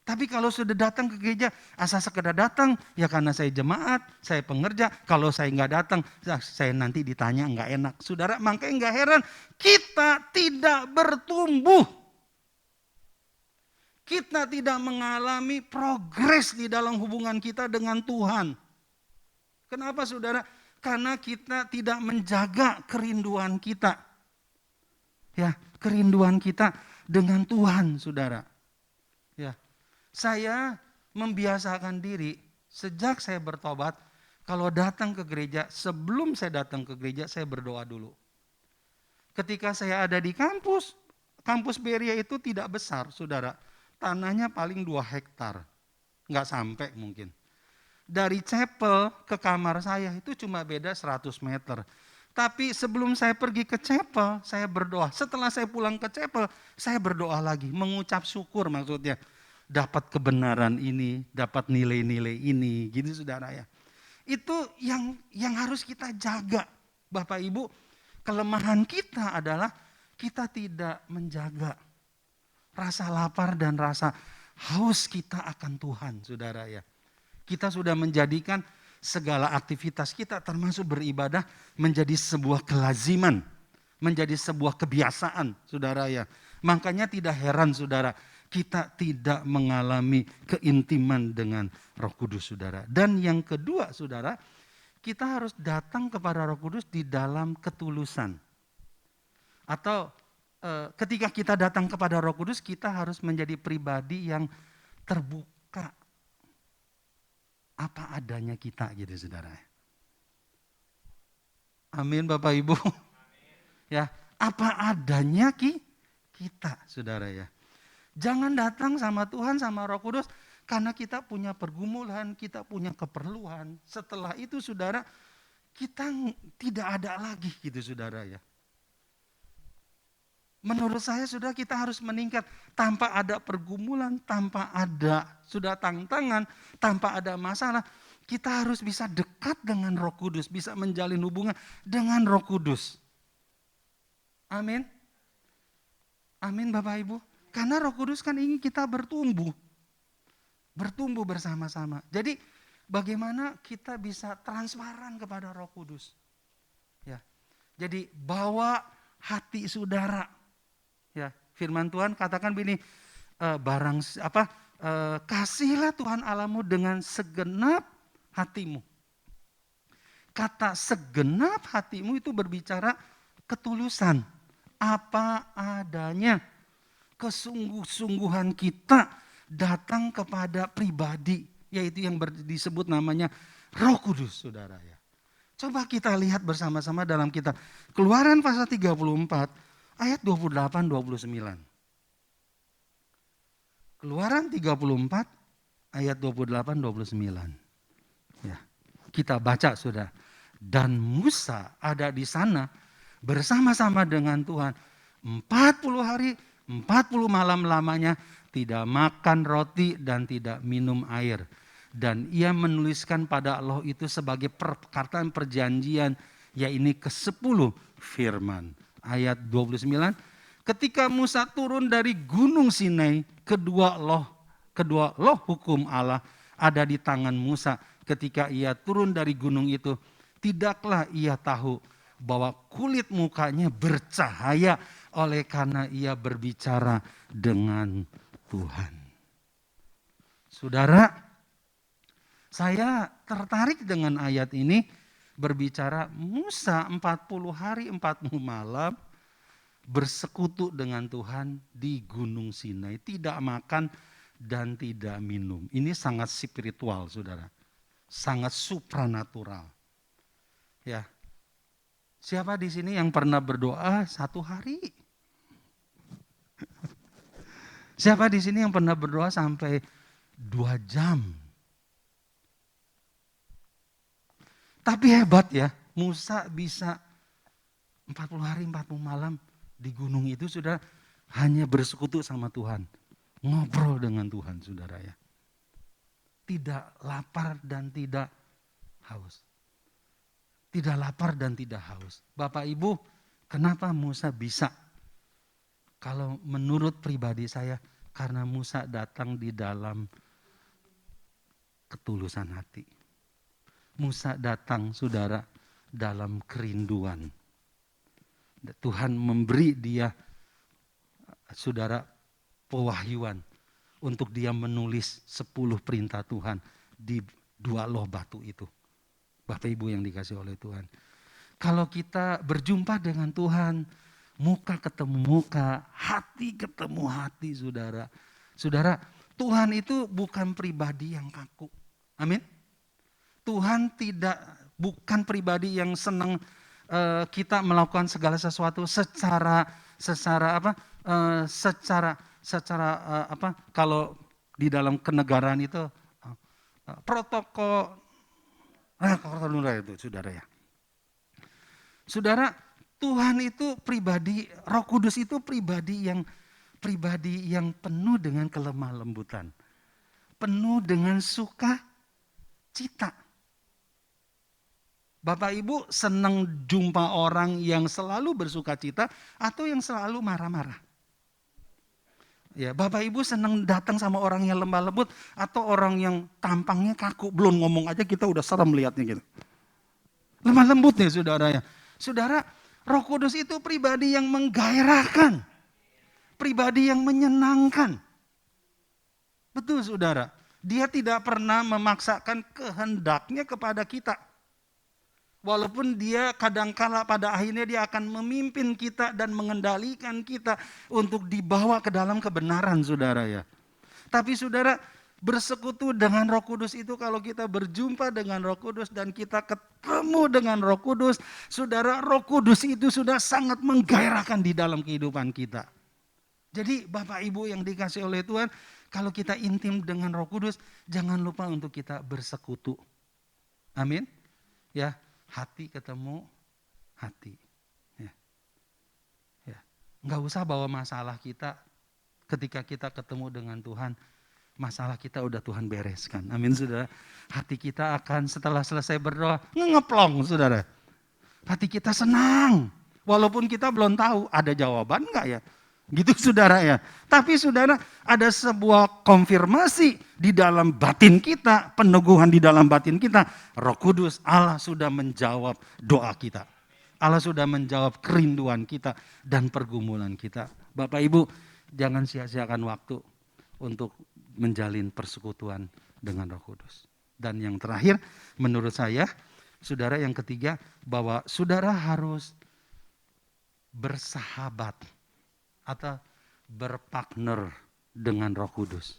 Speaker 3: Tapi kalau sudah datang ke gereja, asal sekedar datang, ya karena saya jemaat, saya pengerja, kalau saya nggak datang, saya nanti ditanya nggak enak. Saudara, makanya nggak heran, kita tidak bertumbuh. Kita tidak mengalami progres di dalam hubungan kita dengan Tuhan. Kenapa saudara? Karena kita tidak menjaga kerinduan kita. Ya, kerinduan kita dengan Tuhan, saudara. Ya. Saya membiasakan diri sejak saya bertobat, kalau datang ke gereja, sebelum saya datang ke gereja, saya berdoa dulu. Ketika saya ada di kampus Beria itu tidak besar, saudara. Tanahnya paling 2 hektar, nggak sampai mungkin. Dari chapel ke kamar saya itu cuma beda 100 meter. Tapi sebelum saya pergi ke chapel, saya berdoa. Setelah saya pulang ke chapel, saya berdoa lagi, mengucap syukur maksudnya. Dapat kebenaran ini, dapat nilai-nilai ini, gitu saudara ya. Itu yang harus kita jaga, Bapak Ibu. Kelemahan kita adalah kita tidak menjaga rasa lapar dan rasa haus kita akan Tuhan, saudara ya. Kita sudah menjadikan segala aktivitas kita termasuk beribadah menjadi sebuah kelaziman, menjadi sebuah kebiasaan, saudara ya. Makanya tidak heran saudara, kita tidak mengalami keintiman dengan Roh Kudus, saudara. Dan yang kedua, saudara, kita harus datang kepada Roh Kudus di dalam ketulusan. Atau ketika kita datang kepada Roh Kudus, kita harus menjadi pribadi yang terbuka. Apa adanya kita, gitu, saudara. Amin, Bapak Ibu. Ya, apa adanya kita, saudara ya. Jangan datang sama Tuhan, sama Roh Kudus, karena kita punya pergumulan, kita punya keperluan. Setelah itu saudara, kita tidak ada lagi gitu saudara ya. Menurut saya saudara kita harus meningkat tanpa ada pergumulan, tanpa ada sudah tantangan, tanpa ada masalah. Kita harus bisa dekat dengan Roh Kudus, bisa menjalin hubungan dengan Roh Kudus. Amin. Amin Bapak Ibu. Karena Roh Kudus kan ingin kita bertumbuh. Bertumbuh bersama-sama. Jadi bagaimana kita bisa transparan kepada Roh Kudus. Ya. Jadi bawa hati saudara. Ya, firman Tuhan katakan begini, kasihlah Tuhan Allahmu dengan segenap hatimu. Kata segenap hatimu itu berbicara ketulusan. Apa adanya. Kesungguh-sungguhan kita datang kepada pribadi, yaitu yang disebut namanya Roh Kudus, saudara ya. Coba kita lihat bersama-sama dalam kitab Keluaran pasal 34 ayat 28-29. Keluaran 34 ayat 28-29. Ya, kita baca sudah. Dan Musa ada di sana bersama-sama dengan Tuhan 40 hari, 40 malam lamanya, tidak makan roti dan tidak minum air. Dan ia menuliskan pada Allah itu sebagai perkataan perjanjian, yaitu ke-10 firman. Ayat 29, ketika Musa turun dari gunung Sinai, kedua loh hukum Allah ada di tangan Musa. Ketika ia turun dari gunung itu, tidaklah ia tahu bahwa kulit mukanya bercahaya oleh karena ia berbicara dengan Tuhan. Saudara, saya tertarik dengan ayat ini, berbicara Musa 40 hari 40 malam bersekutu dengan Tuhan di Gunung Sinai, tidak makan dan tidak minum. Ini sangat spiritual, saudara, sangat supranatural. Ya, siapa di sini yang pernah berdoa 1 hari? Siapa di sini yang pernah berdoa sampai 2 jam? Tapi hebat ya, Musa bisa 40 hari 40 malam di gunung itu sudah hanya bersekutu sama Tuhan. Ngobrol dengan Tuhan, saudara ya. Tidak lapar dan tidak haus. Tidak lapar dan tidak haus. Bapak Ibu, kenapa Musa bisa? Kalau menurut pribadi saya, karena Musa datang di dalam ketulusan hati. Musa datang, saudara, dalam kerinduan. Tuhan memberi dia, saudara, pewahyuan untuk dia menulis 10 perintah Tuhan di 2 loh batu itu. Bapak Ibu yang dikasih oleh Tuhan. Kalau kita berjumpa dengan Tuhan, muka ketemu muka, hati ketemu hati, saudara. Saudara, Tuhan itu bukan pribadi yang kaku. Amin. Tuhan bukan pribadi yang senang kita melakukan segala sesuatu secara kalau di dalam kenegaraan itu protokol itu, saudara ya. Saudara, Tuhan itu pribadi, Roh Kudus itu pribadi yang penuh dengan kelemah lembutan, penuh dengan sukacita. Bapak Ibu senang jumpa orang yang selalu bersukacita atau yang selalu marah-marah? Ya, Bapak Ibu senang datang sama orang yang lemah lembut atau orang yang tampangnya kaku, belum ngomong aja kita udah serem lihatnya gitu. Lemah lembut ya, saudara ya. Saudara, Roh Kudus itu pribadi yang menggairahkan, pribadi yang menyenangkan. Betul, saudara. Dia tidak pernah memaksakan kehendaknya kepada kita. Walaupun dia kadangkala pada akhirnya dia akan memimpin kita dan mengendalikan kita untuk dibawa ke dalam kebenaran, saudara ya. Tapi saudara, bersekutu dengan Roh Kudus itu, kalau kita berjumpa dengan Roh Kudus dan kita ketemu dengan Roh Kudus, saudara, Roh Kudus itu sudah sangat menggairahkan di dalam kehidupan kita. Jadi Bapak Ibu yang dikasih oleh Tuhan, kalau kita intim dengan Roh Kudus, jangan lupa untuk kita bersekutu. Amin. Ya. Hati ketemu hati. Ya. Nggak usah bawa masalah kita ketika kita ketemu dengan Tuhan. Masalah kita udah Tuhan bereskan. Amin, saudara. Hati kita akan setelah selesai berdoa ngeplong, saudara. Hati kita senang. Walaupun kita belum tahu ada jawaban nggak ya. Gitu, saudara ya. Tapi saudara, ada sebuah konfirmasi di dalam batin kita, peneguhan di dalam batin kita. Roh Kudus, Allah sudah menjawab doa kita. Allah sudah menjawab kerinduan kita dan pergumulan kita. Bapak Ibu, jangan sia-siakan waktu untuk menjalin persekutuan dengan Roh Kudus. Dan yang terakhir, menurut saya, saudara, yang ketiga, bahwa saudara harus bersahabat atau berpartner dengan Roh Kudus.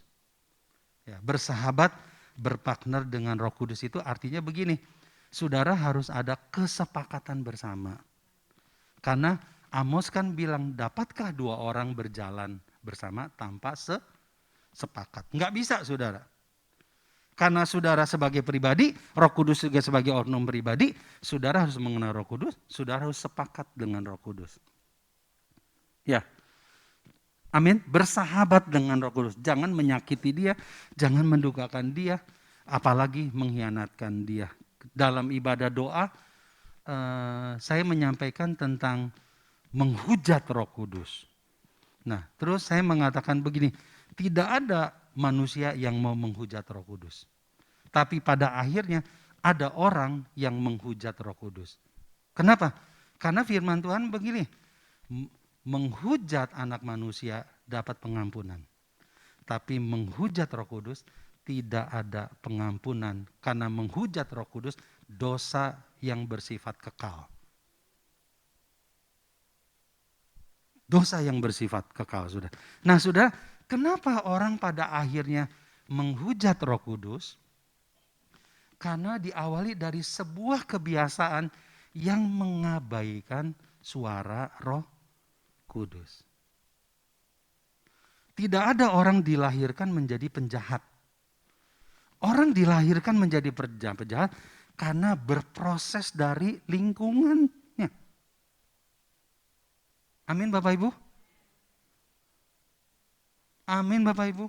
Speaker 3: Ya, bersahabat, berpartner dengan Roh Kudus itu artinya begini, saudara harus ada kesepakatan bersama. Karena Amos kan bilang, dapatkah 2 orang berjalan bersama tanpa sepakat? Enggak bisa, saudara. Karena saudara sebagai pribadi, Roh Kudus juga sebagai oknum pribadi, saudara harus mengenal Roh Kudus, saudara harus sepakat dengan Roh Kudus. Ya, amin. Bersahabat dengan Roh Kudus, jangan menyakiti dia, jangan mendukakan dia, apalagi mengkhianatkan dia. Dalam ibadah doa, saya menyampaikan tentang menghujat Roh Kudus. Nah, terus saya mengatakan begini, tidak ada manusia yang mau menghujat Roh Kudus. Tapi pada akhirnya ada orang yang menghujat Roh Kudus. Kenapa? Karena firman Tuhan begini, menghujat anak manusia dapat pengampunan. Tapi menghujat Roh Kudus tidak ada pengampunan. Karena menghujat Roh Kudus dosa yang bersifat kekal. Dosa yang bersifat kekal, sudah. Nah, sudah, kenapa orang pada akhirnya menghujat Roh Kudus? Karena diawali dari sebuah kebiasaan yang mengabaikan suara Roh Kudus. Tidak ada orang dilahirkan menjadi penjahat. Orang dilahirkan menjadi penjahat karena berproses dari lingkungannya. Amin Bapak Ibu? Amin Bapak Ibu?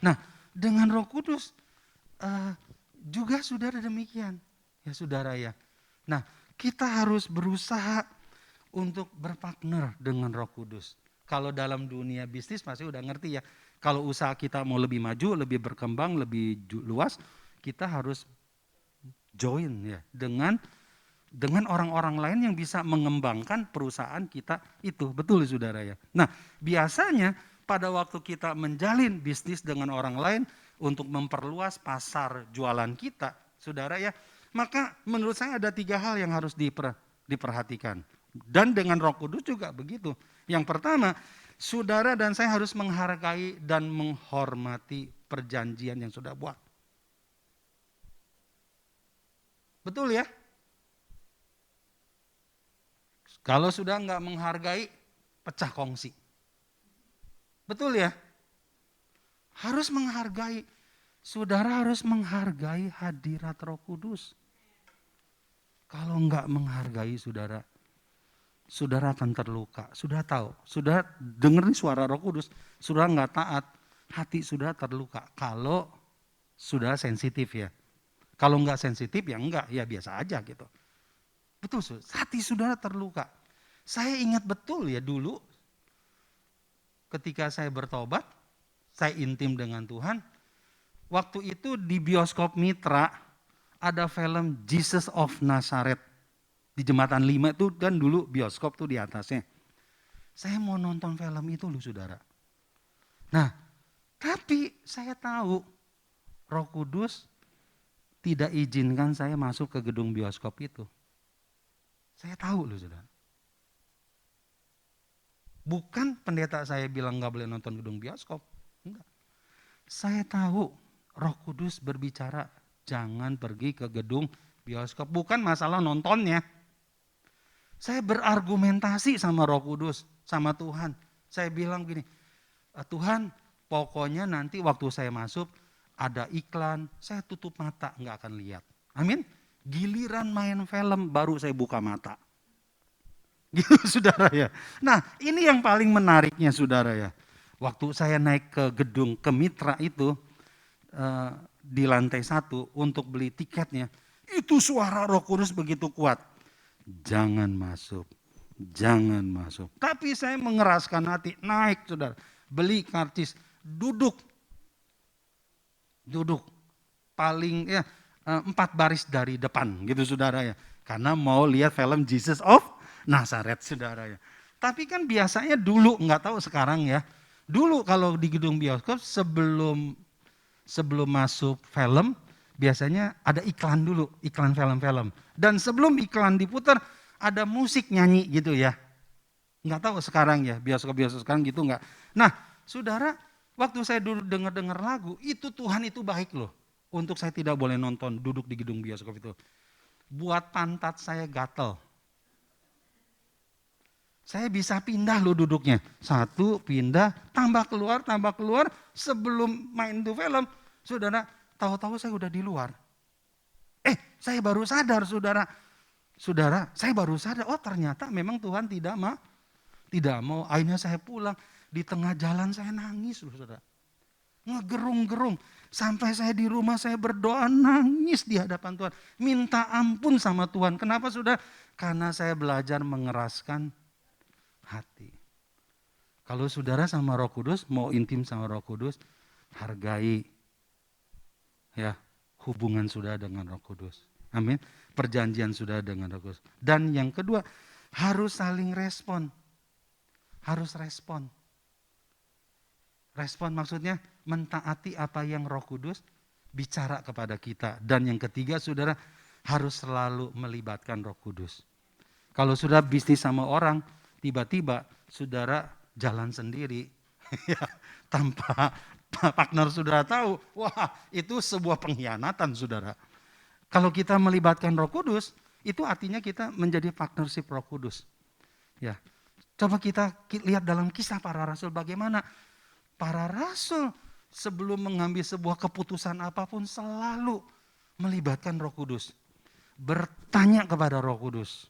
Speaker 3: Nah, dengan Roh Kudus juga saudara demikian. Ya saudara ya. Nah, kita harus berusaha untuk berpartner dengan Roh Kudus. Kalau dalam dunia bisnis pasti udah ngerti ya. Kalau usaha kita mau lebih maju, lebih berkembang, lebih luas, kita harus join ya dengan orang-orang lain yang bisa mengembangkan perusahaan kita itu. Betul saudara ya. Nah, biasanya pada waktu kita menjalin bisnis dengan orang lain untuk memperluas pasar jualan kita, saudara ya, maka menurut saya ada 3 hal yang harus diperhatikan. Dan dengan Roh Kudus juga begitu. Yang pertama, saudara dan saya harus menghargai dan menghormati perjanjian yang sudah buat. Betul ya? Kalau sudah nggak menghargai, pecah kongsi. Betul ya? Harus menghargai. Saudara harus menghargai hadirat Roh Kudus. Kalau nggak menghargai saudara, saudara akan terluka. Sudah tahu, sudah dengar suara Roh Kudus, saudara nggak taat, hati saudara terluka. Kalau sudah sensitif ya. Kalau nggak sensitif ya enggak, ya biasa aja gitu. Betul, hati saudara terluka. Saya ingat betul ya dulu ketika saya bertobat, saya intim dengan Tuhan. Waktu itu di bioskop Mitra ada film Jesus of Nazareth. Di Jembatan 5 itu kan dulu bioskop tuh di atasnya. Saya mau nonton film itu loh saudara. Nah, tapi saya tahu Roh Kudus tidak izinkan saya masuk ke gedung bioskop itu. Saya tahu loh saudara. Bukan pendeta saya bilang gak boleh nonton gedung bioskop. Enggak. Saya tahu Roh Kudus berbicara jangan pergi ke gedung bioskop. Bukan masalah nontonnya. Saya berargumentasi sama Roh Kudus, sama Tuhan. Saya bilang gini, Tuhan pokoknya nanti waktu saya masuk ada iklan, saya tutup mata nggak akan lihat. Amin. Giliran main film baru saya buka mata. Gitu saudara ya. Nah ini yang paling menariknya saudara ya. Waktu saya naik ke gedung ke Mitra itu di lantai 1 untuk beli tiketnya. Itu suara Roh Kudus begitu kuat. Jangan masuk, jangan masuk. Tapi saya mengeraskan hati, naik saudara. Beli karcis, duduk. Paling ya 4 baris dari depan gitu saudara ya. Karena mau lihat film Jesus of Nazareth saudara ya. Tapi kan biasanya dulu, nggak tahu sekarang ya. Dulu kalau di gedung bioskop sebelum masuk film, biasanya ada iklan dulu, iklan film-film. Dan sebelum iklan diputar, ada musik nyanyi gitu ya. Nggak tahu sekarang ya, bioskop-bioskop sekarang gitu nggak. Nah, saudara, waktu saya dulu dengar lagu, itu Tuhan itu baik loh. Untuk saya tidak boleh nonton, duduk di gedung bioskop itu. Buat pantat saya gatel. Saya bisa pindah loh duduknya. 1 pindah, tambah keluar, sebelum main itu film. Saudara, tahu-tahu saya udah di luar. Saya baru sadar saudara, saya baru sadar, oh ternyata memang Tuhan tidak mau. Akhirnya saya pulang, di tengah jalan saya nangis loh saudara. Ngegerung-gerung, sampai saya di rumah saya berdoa nangis di hadapan Tuhan. Minta ampun sama Tuhan. Kenapa saudara? Karena saya belajar mengeraskan hati. Kalau saudara sama Roh Kudus, mau intim sama Roh Kudus, hargai ya hubungan saudara dengan Roh Kudus. Amin. Perjanjian saudara dengan Roh Kudus. Dan yang kedua, harus saling respon. Harus respon. Respon maksudnya mentaati apa yang Roh Kudus bicara kepada kita. Dan yang ketiga, saudara harus selalu melibatkan Roh Kudus. Kalau sudah bisnis sama orang, tiba-tiba saudara jalan sendiri, tanpa partner saudara tahu, wah itu sebuah pengkhianatan saudara. Kalau kita melibatkan Roh Kudus, itu artinya kita menjadi partnership Roh Kudus. Ya, coba kita lihat dalam Kisah Para Rasul bagaimana para rasul sebelum mengambil sebuah keputusan apapun selalu melibatkan Roh Kudus. Bertanya kepada Roh Kudus.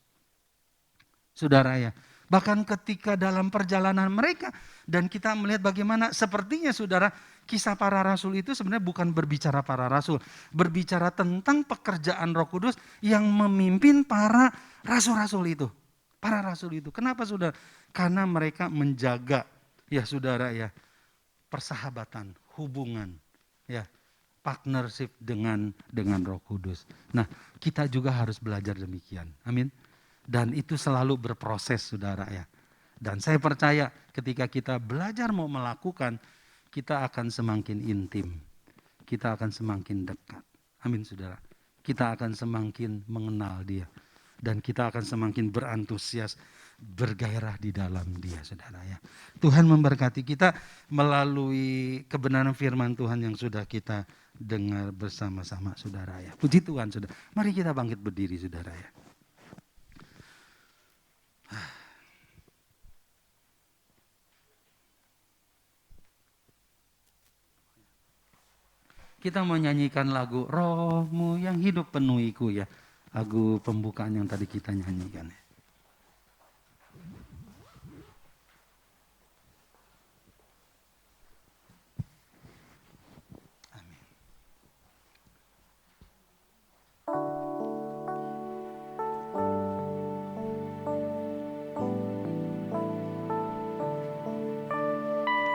Speaker 3: Saudara ya, bahkan ketika dalam perjalanan mereka dan kita melihat bagaimana sepertinya saudara, Kisah Para Rasul itu sebenarnya bukan berbicara para rasul, berbicara tentang pekerjaan Roh Kudus yang memimpin para rasul-rasul itu. Para rasul itu. Kenapa saudara? Karena mereka menjaga ya saudara ya, persahabatan, hubungan, ya, partnership dengan Roh Kudus. Nah, kita juga harus belajar demikian. Amin. Dan itu selalu berproses saudara ya. Dan saya percaya ketika kita belajar mau melakukan, kita akan semakin intim. Kita akan semakin dekat. Amin saudara. Kita akan semakin mengenal dia. Dan kita akan semakin berantusias, bergairah di dalam dia saudara ya. Tuhan memberkati kita melalui kebenaran firman Tuhan yang sudah kita dengar bersama-sama saudara ya. Puji Tuhan saudara. Mari kita bangkit berdiri saudara ya. Kita mau nyanyikan lagu Rohmu yang hidup penuhiku ya. Lagu pembukaan yang tadi kita nyanyikan ya. Amin.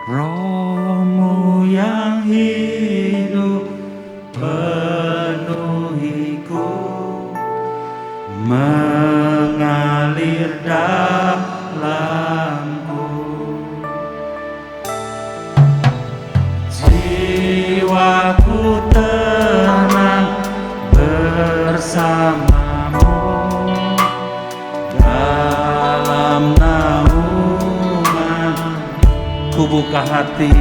Speaker 3: Rohmu yang hidup penuhiku, mengalir dalamku, jiwaku tenang bersamamu, dalam naungan ku buka hati,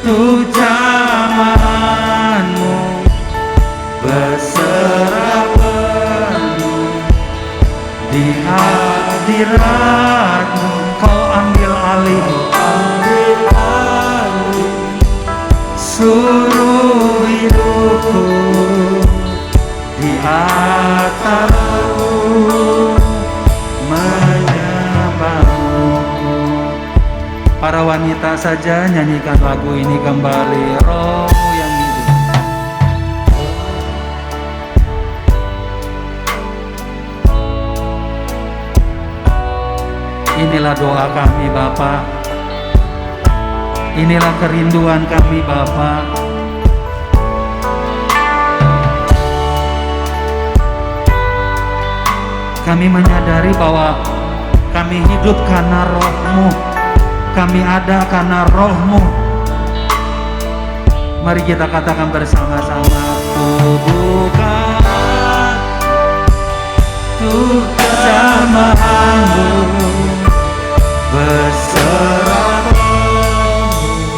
Speaker 3: tuh jamahanmu berserah penuh di hadiratmu. Kau ambil alih seluruh hidupku di atasmu menyembahmu. Para wanita saja nyanyikan lagu ini kembali. Roh yang hidup. Inilah doa kami Bapa. Inilah kerinduan kami Bapa. Kami menyadari bahwa kami hidup karena Roh-Mu. Kami ada karena Roh-Mu. Mari kita katakan bersama-sama. Bukan tuh jamahanmu berserah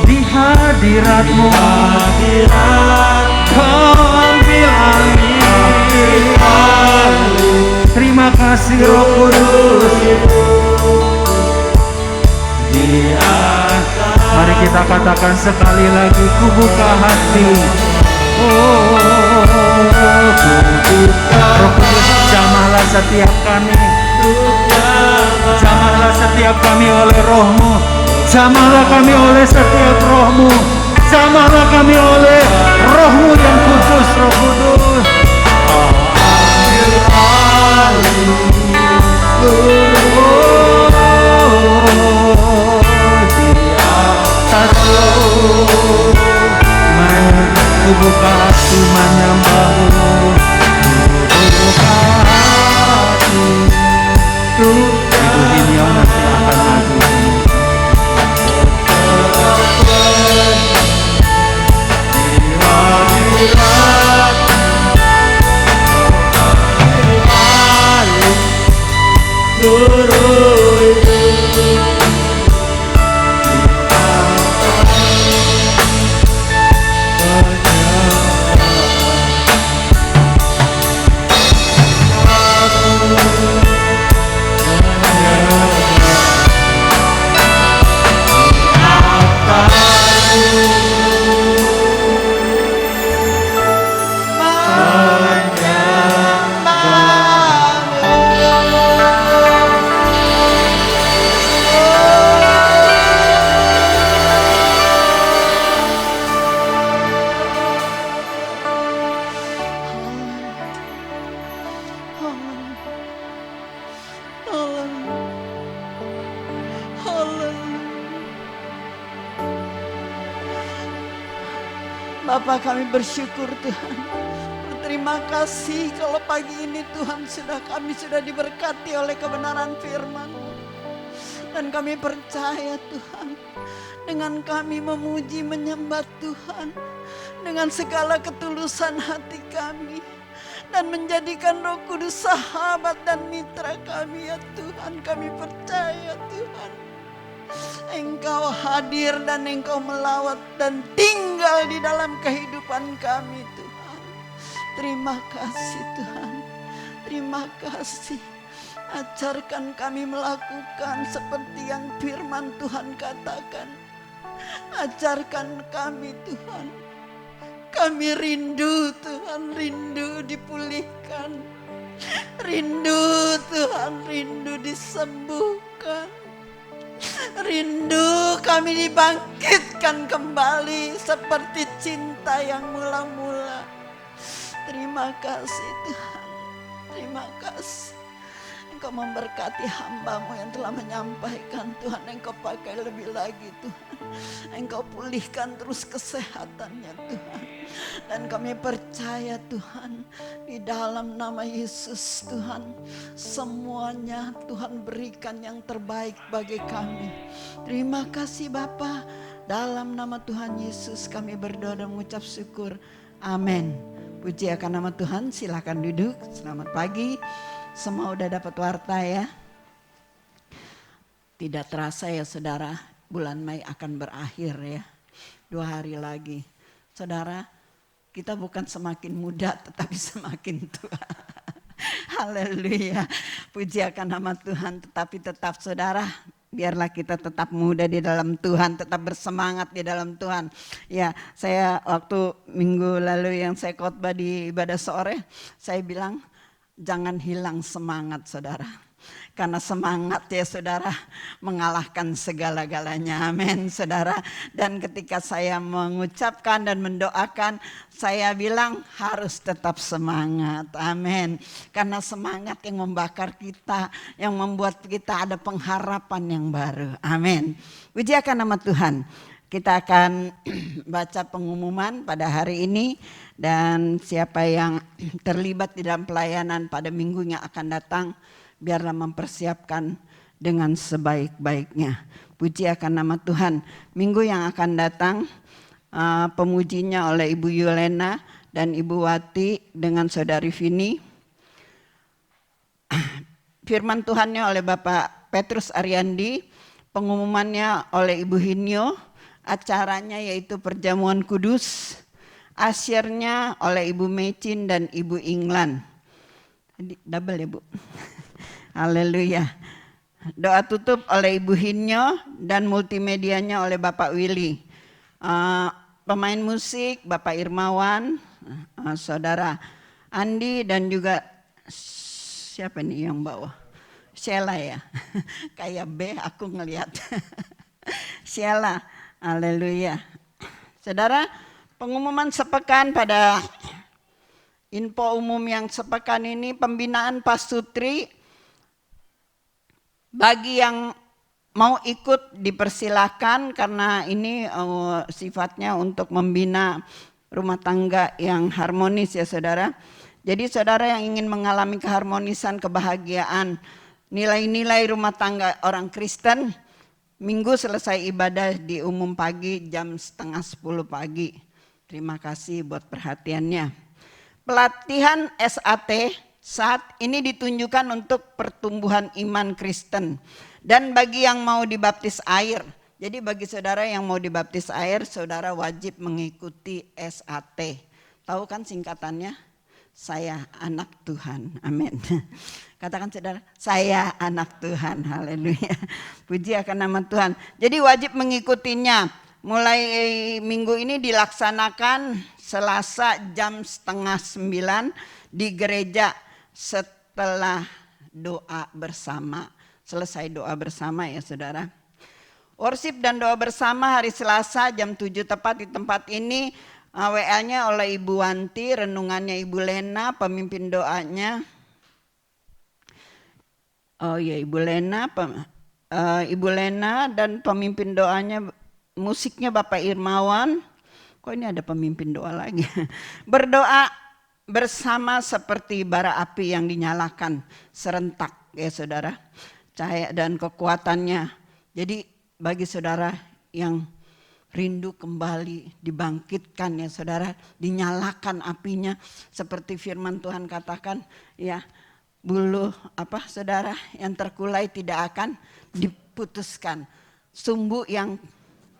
Speaker 3: di hadiratmu. Kau ambil alih. Terima kasih Roh Kudus. Mari kita katakan sekali lagi, ku buka hati. Roh Kudus, jamahlah setiap kami. Jamahlah setiap kami oleh Roh-Mu. Jamahlah kami oleh setiap Roh-Mu. Jamahlah kami oleh Roh-Mu yang kudus, Roh Kudus. Ku buka hati menyembah-Mu, ku buka hati. Ibu Hinyo nanti akan maju.
Speaker 4: Bapa, kami bersyukur Tuhan. Berterima kasih kalau pagi ini Tuhan kami sudah diberkati oleh kebenaran firman. Dan kami percaya Tuhan, dengan kami memuji menyembah Tuhan dengan segala ketulusan hati kami, dan menjadikan Roh Kudus sahabat dan mitra kami ya Tuhan. Kami percaya Tuhan, Engkau hadir dan Engkau melawat dan tinggal di dalam kehidupan kami Tuhan. Terima kasih Tuhan, terima kasih. Ajarkan kami melakukan seperti yang firman Tuhan katakan. Ajarkan kami Tuhan. Kami rindu Tuhan, rindu dipulihkan. Rindu Tuhan, rindu disembuhkan. Rindu kami dibangkitkan kembali seperti cinta yang mula-mula. Terima kasih Tuhan, terima kasih. Engkau memberkati hamba-Mu yang telah menyampaikan Tuhan. Engkau pakai lebih lagi Tuhan. Engkau pulihkan terus kesehatannya Tuhan. Dan kami percaya Tuhan, di dalam nama Yesus Tuhan, semuanya Tuhan berikan yang terbaik bagi kami. Terima kasih Bapa. Dalam nama Tuhan Yesus kami berdoa dan mengucap syukur. Amin. Puji akan nama Tuhan. Silakan duduk. Selamat pagi. Semua udah dapat warta ya. Tidak terasa ya saudara, bulan Mei akan berakhir ya. 2 hari lagi. Saudara, kita bukan semakin muda tetapi semakin tua. Haleluya. Puji akan nama Tuhan. Tetapi tetap saudara, biarlah kita tetap muda di dalam Tuhan, tetap bersemangat di dalam Tuhan. Ya, saya waktu minggu lalu yang saya khotbah di ibadah sore, saya bilang jangan hilang semangat saudara. Karena semangat ya saudara mengalahkan segala-galanya. Amin saudara. Dan ketika saya mengucapkan dan mendoakan, saya bilang harus tetap semangat. Amin. Karena semangat yang membakar kita, yang membuat kita ada pengharapan yang baru. Amin. Puji akan nama Tuhan. Kita akan baca pengumuman pada hari ini. Dan siapa yang terlibat di dalam pelayanan pada minggu yang akan datang, biarlah mempersiapkan dengan sebaik-baiknya. Puji akan nama Tuhan. Minggu yang akan datang, pemujinya oleh Ibu Yulena dan Ibu Wati dengan Saudari Vini. Firman Tuhannya oleh Bapak Petrus Ariandi, pengumumannya oleh Ibu Hinyo, acaranya yaitu perjamuan kudus, asyirnya oleh Ibu Mecin dan Ibu Inglan. Double ya Bu. Haleluya. Doa tutup oleh Ibu Hinyo dan multimedianya oleh Bapak Willy. pemain musik Bapak Irmawan, Saudara Andi, dan juga siapa nih yang bawa? Sheila ya, kayak B aku ngelihat. Sheila, haleluya. Saudara, pengumuman sepekan pada info umum yang sepekan ini, pembinaan Pasutri. Bagi yang mau ikut dipersilahkan, karena ini sifatnya untuk membina rumah tangga yang harmonis ya saudara. Jadi saudara yang ingin mengalami keharmonisan, kebahagiaan, nilai-nilai rumah tangga orang Kristen, Minggu selesai ibadah di umum pagi jam 9:30 pagi. Terima kasih buat perhatiannya. Pelatihan SAT saat ini ditunjukkan untuk pertumbuhan iman Kristen. Dan bagi yang mau dibaptis air, jadi bagi saudara yang mau dibaptis air, saudara wajib mengikuti SAT. Tahu kan singkatannya? Saya anak Tuhan, amin. Katakan saudara, saya anak Tuhan, haleluya. Puji akan nama Tuhan. Jadi wajib mengikutinya. Mulai minggu ini dilaksanakan Selasa jam 8:30 di gereja setelah doa bersama. Selesai doa bersama ya saudara. Worship dan doa bersama hari Selasa jam 7 tepat di tempat ini. WA-nya oleh Ibu Wanti, renungannya Ibu Lena, pemimpin doanya. Oh ya Ibu Lena dan pemimpin doanya, musiknya Bapak Irmawan. Kok ini ada pemimpin doa lagi? Berdoa bersama seperti bara api yang dinyalakan serentak ya saudara. Cahaya dan kekuatannya. Jadi bagi saudara yang rindu kembali dibangkitkan ya saudara, dinyalakan apinya seperti firman Tuhan katakan ya, bulu saudara yang terkulai tidak akan diputuskan, sumbu yang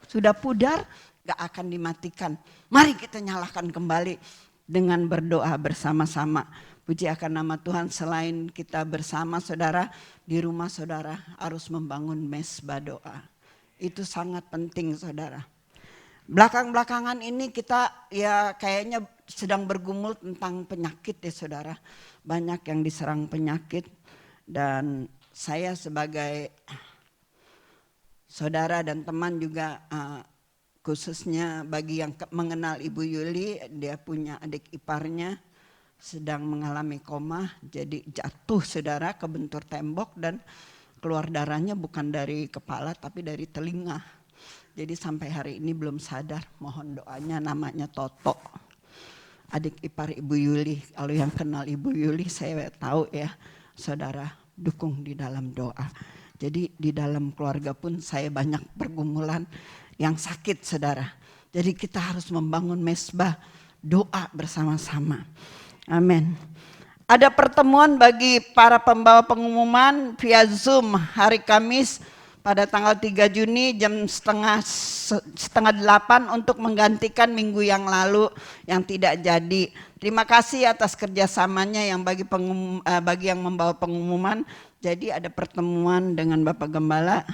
Speaker 4: sudah pudar gak akan dimatikan. Mari kita nyalakan kembali dengan berdoa bersama-sama. Puji akan nama Tuhan. Selain kita bersama saudara, di rumah saudara harus membangun mesbah doa. Itu sangat penting saudara. Belakang-belakangan ini kita ya kayaknya sedang bergumul tentang penyakit ya saudara. Banyak yang diserang penyakit, dan saya sebagai saudara dan teman juga khususnya bagi yang mengenal Ibu Yuli, dia punya adik iparnya sedang mengalami koma, jadi jatuh saudara ke bentur tembok dan keluar darahnya bukan dari kepala tapi dari telinga. Jadi sampai hari ini belum sadar, mohon doanya. Namanya Toto, adik ipar Ibu Yuli. Kalau yang kenal Ibu Yuli saya tahu ya, saudara dukung di dalam doa. Jadi di dalam keluarga pun saya banyak pergumulan yang sakit saudara. Jadi kita harus membangun mesbah doa bersama-sama. Amin. Ada pertemuan bagi para pembawa pengumuman via Zoom hari Kamis pada tanggal 3 Juni jam setengah 8 untuk menggantikan minggu yang lalu yang tidak jadi. Terima kasih atas kerjasamanya yang bagi yang membawa pengumuman. Jadi ada pertemuan dengan Bapak Gembala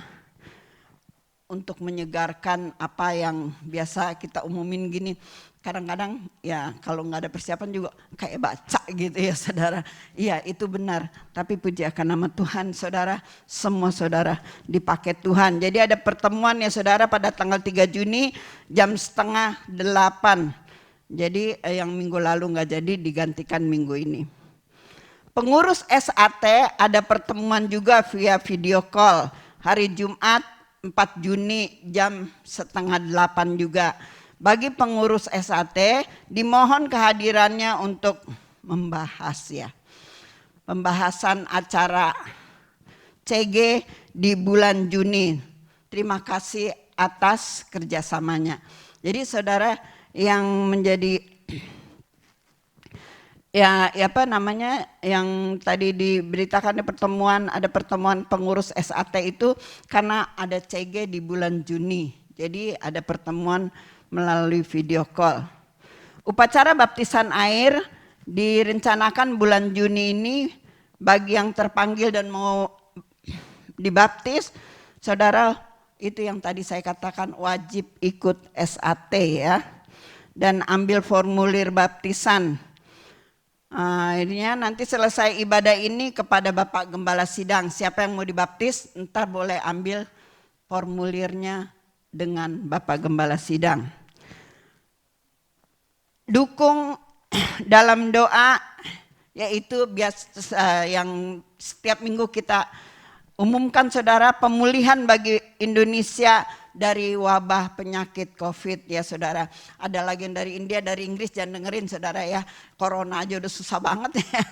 Speaker 4: untuk menyegarkan apa yang biasa kita umumin gini. Kadang-kadang ya kalau nggak ada persiapan juga kayak baca gitu ya saudara. Iya itu benar, tapi puji akan nama Tuhan saudara, semua saudara dipakai Tuhan. Jadi ada pertemuan ya saudara pada tanggal 3 Juni jam 7:30. Jadi yang minggu lalu nggak jadi digantikan minggu ini. Pengurus SAT ada pertemuan juga via video call hari Jumat 4 Juni jam 7:30 juga. Bagi pengurus SAT dimohon kehadirannya untuk membahas ya. Pembahasan acara CG di bulan Juni. Terima kasih atas kerjasamanya. Jadi saudara yang menjadi yang tadi diberitakan di pertemuan, ada pertemuan pengurus SAT itu karena ada CG di bulan Juni. Jadi ada pertemuan melalui video call. Upacara baptisan air direncanakan bulan Juni ini. Bagi yang terpanggil dan mau dibaptis, saudara itu yang tadi saya katakan wajib ikut SAT ya. Dan ambil formulir baptisan. Akhirnya nanti selesai ibadah ini kepada Bapak Gembala Sidang. Siapa yang mau dibaptis, entar boleh ambil formulirnya dengan Bapak Gembala Sidang. Dukung dalam doa, yaitu yang setiap minggu kita umumkan saudara, pemulihan bagi Indonesia dari wabah penyakit COVID ya saudara. Ada lagi yang dari India, dari Inggris, jangan dengerin saudara ya. Corona aja udah susah banget ya.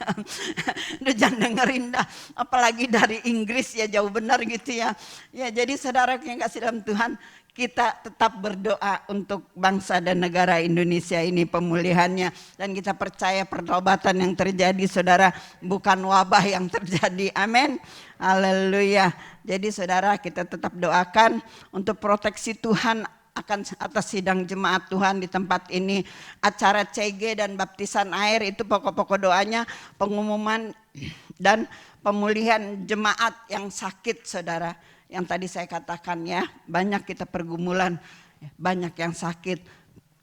Speaker 4: Udah jangan dengerin dah. Apalagi dari Inggris ya, jauh benar gitu ya. Ya jadi saudara yang kasih dalam Tuhan, kita tetap berdoa untuk bangsa dan negara Indonesia ini pemulihannya. Dan kita percaya pertobatan yang terjadi saudara bukan wabah yang terjadi. Amin. Haleluya. Jadi saudara kita tetap doakan untuk proteksi Tuhan akan atas sidang jemaat Tuhan di tempat ini. Acara CG dan baptisan air itu pokok-pokok doanya, pengumuman dan pemulihan jemaat yang sakit saudara. Yang tadi saya katakan ya, banyak kita pergumulan, banyak yang sakit.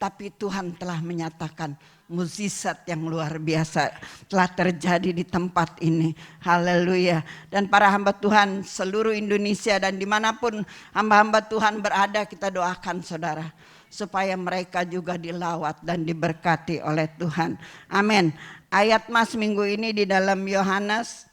Speaker 4: Tapi Tuhan telah menyatakan mukjizat yang luar biasa telah terjadi di tempat ini. Haleluya. Dan para hamba Tuhan seluruh Indonesia dan dimanapun hamba-hamba Tuhan berada, kita doakan saudara. Supaya mereka juga dilawat dan diberkati oleh Tuhan. Amin. Ayat mas minggu ini di dalam Yohanes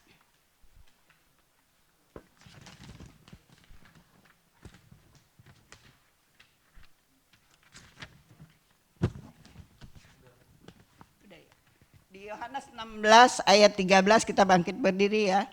Speaker 4: Yohanes 16 ayat 13, kita bangkit berdiri ya.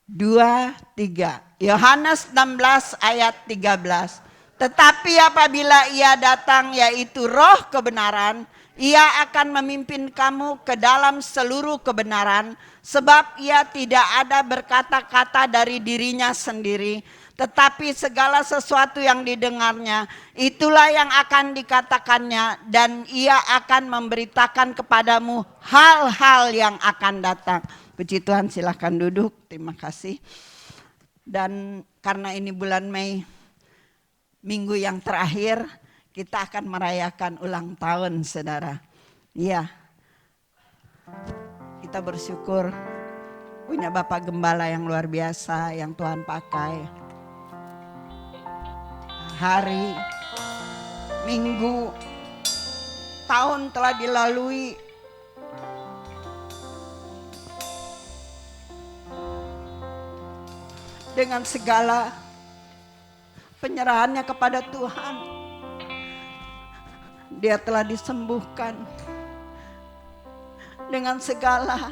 Speaker 4: 2, 3. Yohanes 16 ayat 13. Tetapi apabila ia datang yaitu roh kebenaran, ia akan memimpin kamu ke dalam seluruh kebenaran. Sebab ia tidak ada berkata-kata dari dirinya sendiri. Tetapi segala sesuatu yang didengarnya, itulah yang akan dikatakannya. Dan ia akan memberitakan kepadamu hal-hal yang akan datang. Puji Tuhan, silakan duduk. Terima kasih. Dan karena ini bulan Mei, minggu yang terakhir, kita akan merayakan ulang tahun saudara. Iya. Kita bersyukur punya Bapak Gembala yang luar biasa yang Tuhan pakai. Hari, minggu, tahun telah dilalui. Dengan segala penyerahannya kepada Tuhan. Dia telah disembuhkan. Dengan segala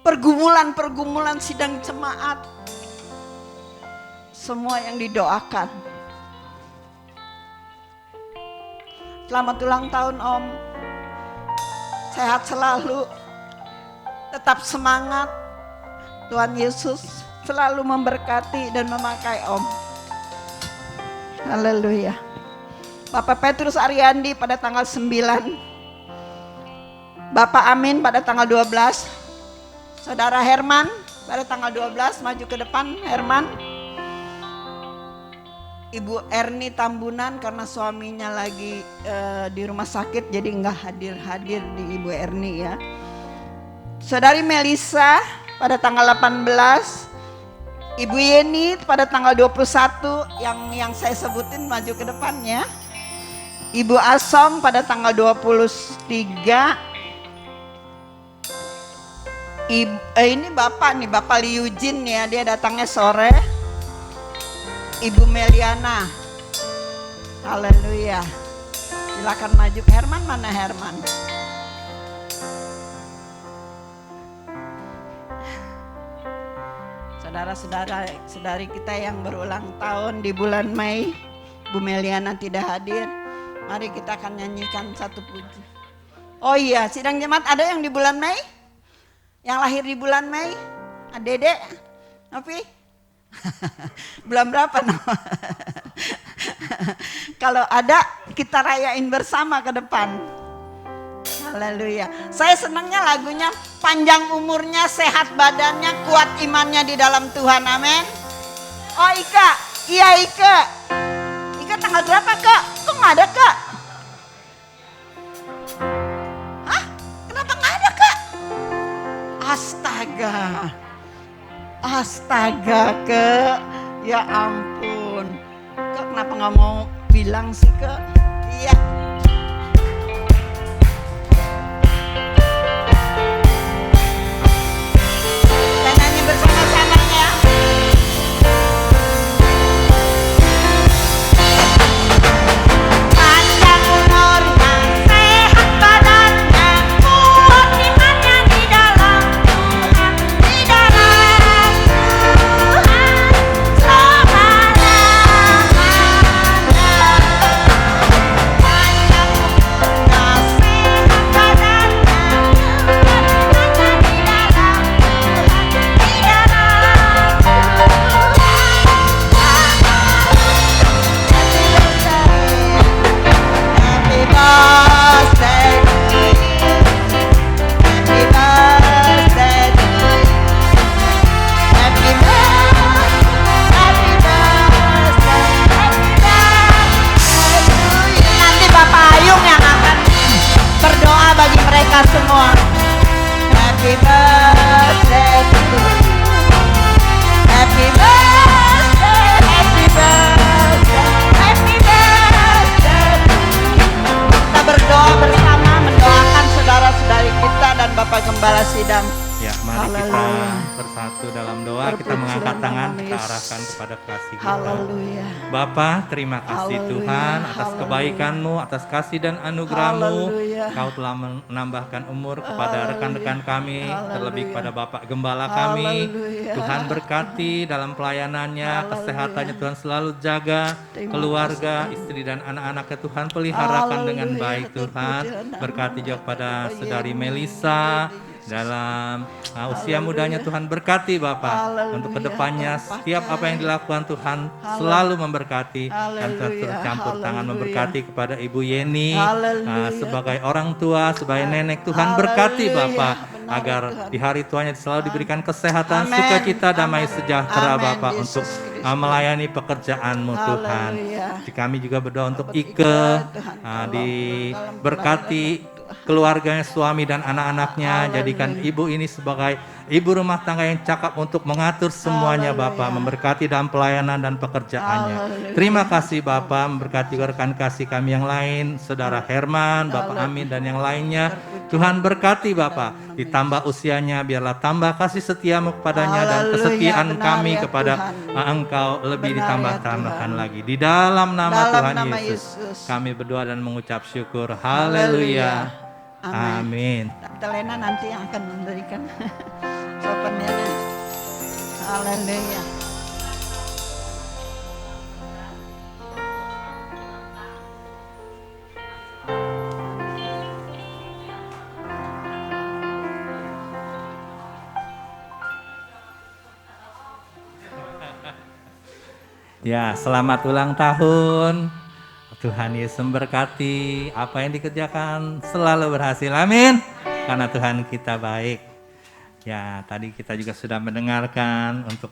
Speaker 4: pergumulan-pergumulan sidang jemaat. Semua yang didoakan. Selamat ulang tahun Om. Sehat selalu. Tetap semangat. Tuhan Yesus selalu memberkati dan memakai Om. Haleluya. Bapak Petrus Ariandi pada tanggal 9. Bapak Amin pada tanggal 12. Saudara Herman pada tanggal 12. Maju ke depan Herman. Ibu Erni Tambunan karena suaminya lagi di rumah sakit jadi enggak hadir di Ibu Erni ya. Saudari Melisa pada tanggal 18. Ibu Yeni pada tanggal 21 yang saya sebutin maju ke depannya. Ibu Asom pada tanggal 23. Ini Bapak Liujin ya, dia datangnya sore. Ibu Meliana, haleluya. Silakan maju. Herman mana Herman? Saudara-saudari kita yang berulang tahun di bulan Mei, Bu Meliana tidak hadir. Mari kita akan nyanyikan satu puji. Oh iya, sidang jemaat ada yang di bulan Mei? Yang lahir di bulan Mei? Dede? Novi? Bulan berapa nama? Kalau ada kita rayain bersama ke depan. Haleluya. Saya senangnya lagunya panjang umurnya, sehat badannya, kuat imannya di dalam Tuhan. Amin. Oh Ika, iya Ika. Ika tanggal berapa Kak? Kok nggak ada Kak? Hah? Kenapa nggak ada Kak? Astaga. Astaga Kak. Ya ampun. Kak kenapa nggak mau bilang sih Kak? Iya. Bersama-sama ya. Panjang umurnya, sehat badannya, kuat imannya di dalam Tuhan, di dalam Tuhan selama-lamanya. Panjang umurnya, sehat badannya, kuat imannya di dalam Nanti Bapak Ayung yang akan berdoa bagi mereka semua. Happy birthday to you. Happy birthday, happy birthday, happy birthday. Kita berdoa bersama mendoakan saudara-saudari kita dan Bapak Gembala Sidang.
Speaker 2: Ya, mari kita
Speaker 4: Haleluya.
Speaker 2: bersatu dalam doa, kita mengangkat tangan, kita arahkan kepada kasih kita.
Speaker 4: Haleluya.
Speaker 2: Bapa, terima kasih
Speaker 4: Haleluya,
Speaker 2: Tuhan atas
Speaker 4: haleluya.
Speaker 2: kebaikan-Mu, atas kasih dan anugerah-Mu.
Speaker 4: Haleluya.
Speaker 2: Kau telah menambahkan umur kepada rekan-rekan kami,
Speaker 4: Haleluya.
Speaker 2: terlebih kepada Bapak Gembala kami.
Speaker 4: Haleluya.
Speaker 2: Tuhan berkati dalam pelayanannya,
Speaker 4: Haleluya.
Speaker 2: kesehatannya Tuhan selalu jaga,
Speaker 4: Terima
Speaker 2: keluarga, istri dan anak-anaknya Tuhan peliharakan dengan
Speaker 4: Haleluya.
Speaker 2: baik Tuhan.
Speaker 4: Terpujilah
Speaker 2: Berkati juga kepada
Speaker 4: nama
Speaker 2: saudari
Speaker 4: Tuhan.
Speaker 2: Melisa dalam usia mudanya. Tuhan berkati Bapak
Speaker 4: Haleluya.
Speaker 2: untuk kedepannya
Speaker 4: Tuhan
Speaker 2: setiap apa yang dilakukan Tuhan selalu memberkati dan Tuhan
Speaker 4: Haleluya.
Speaker 2: tercampur tangan
Speaker 4: Haleluya.
Speaker 2: memberkati kepada Ibu Yeni
Speaker 4: Haleluya.
Speaker 2: sebagai orang tua, sebagai nenek. Tuhan berkati
Speaker 4: Haleluya.
Speaker 2: Bapak
Speaker 4: Benar,
Speaker 2: agar
Speaker 4: Tuhan.
Speaker 2: di hari tuanya selalu diberikan kesehatan,
Speaker 4: Amin.
Speaker 2: sukacita, damai
Speaker 4: Amin.
Speaker 2: sejahtera
Speaker 4: Amin,
Speaker 2: Bapak
Speaker 4: Yesus
Speaker 2: untuk
Speaker 4: Kristus.
Speaker 2: melayani pekerjaan-Mu Tuhan.
Speaker 4: Haleluya.
Speaker 2: Kami juga berdoa untuk
Speaker 4: Sahabat
Speaker 2: Ike,
Speaker 4: Tuhan, tolong
Speaker 2: diberkati keluarganya, suami dan anak-anaknya.
Speaker 4: Haleluya.
Speaker 2: Jadikan ibu ini sebagai ibu rumah tangga yang cakap untuk mengatur semuanya.
Speaker 4: Haleluya.
Speaker 2: Bapak memberkati dalam pelayanan dan pekerjaannya.
Speaker 4: Haleluya.
Speaker 2: Terima kasih Bapak, memberkati rekan kasih kami yang lain, Saudara Herman, Bapak
Speaker 4: Haleluya.
Speaker 2: Amin dan yang lainnya. Tuhan berkati Bapak, ditambah usianya, biarlah tambah kasih setiamu kepadanya dan
Speaker 4: Haleluya.
Speaker 2: kesetiaan
Speaker 4: Benar
Speaker 2: kami
Speaker 4: ya
Speaker 2: kepada
Speaker 4: Tuhan.
Speaker 2: Engkau lebih
Speaker 4: Benar ya
Speaker 2: ditambah-tambahkan
Speaker 4: Tuhan.
Speaker 2: lagi. Di dalam nama
Speaker 4: Dalam
Speaker 2: Tuhan
Speaker 4: nama
Speaker 2: Yesus,
Speaker 4: Yesus.
Speaker 2: kami berdoa dan mengucap syukur.
Speaker 4: Haleluya.
Speaker 2: Haleluya. Amin.
Speaker 4: Tante Lena nanti yang akan memberikan souvenirnya. Haleluya.
Speaker 2: Ya, selamat ulang tahun. Tuhan Yesus memberkati, apa yang dikerjakan selalu berhasil. Amin. Karena Tuhan kita baik. Ya, tadi kita juga sudah mendengarkan untuk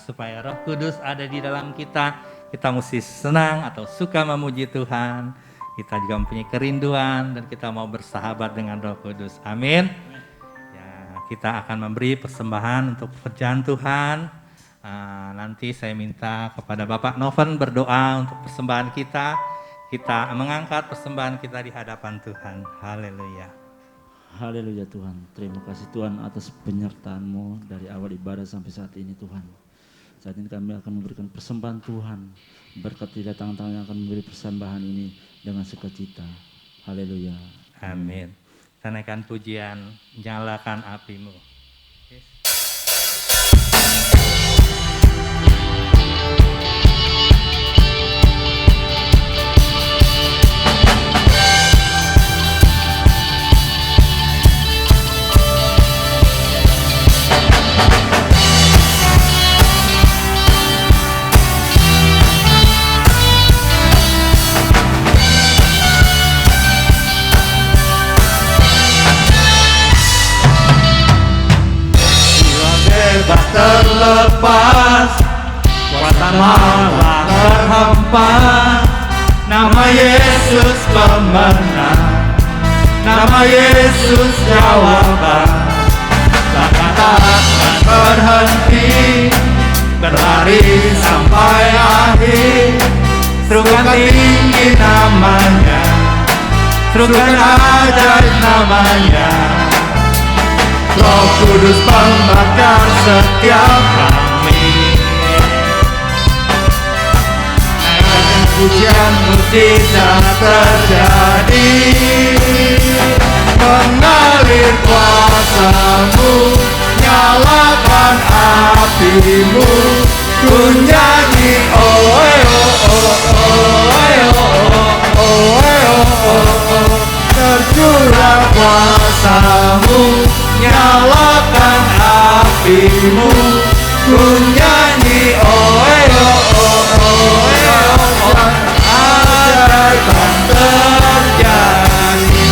Speaker 2: supaya Roh Kudus ada di dalam kita. Kita mesti senang atau suka memuji Tuhan. Kita juga mempunyai kerinduan dan kita mau bersahabat dengan Roh Kudus. Amin. Ya, kita akan memberi persembahan untuk pekerjaan Tuhan. Nanti saya minta kepada Bapak Noven berdoa untuk persembahan kita. Kita mengangkat persembahan kita di hadapan Tuhan. Haleluya.
Speaker 5: Haleluya Tuhan, terima kasih Tuhan atas penyertaan-Mu dari awal ibadah sampai saat ini Tuhan. Saat ini kami akan memberikan persembahan Tuhan, berkati datang-datang yang akan memberi persembahan ini dengan sukacita. Haleluya.
Speaker 2: Amin. Kita naikkan pujian, nyalakan apimu. terhempar. Nama Yesus pemenang, nama Yesus jawaban. Langkah takkan berhenti, berlari sampai akhir. Serukan tinggi namanya, serukan ajaib namanya. Roh Kudus membakar setiap kami. Naikkan pujian mujizat terjadi, mengalir kuasa-Mu, nyalakan api-Mu. Ku nyanyi oh oh oh oh oh, tercurah kuasa-Mu, nyalakan api-Mu. Ku nyanyi oh oh oh, ajaib akan terjadi.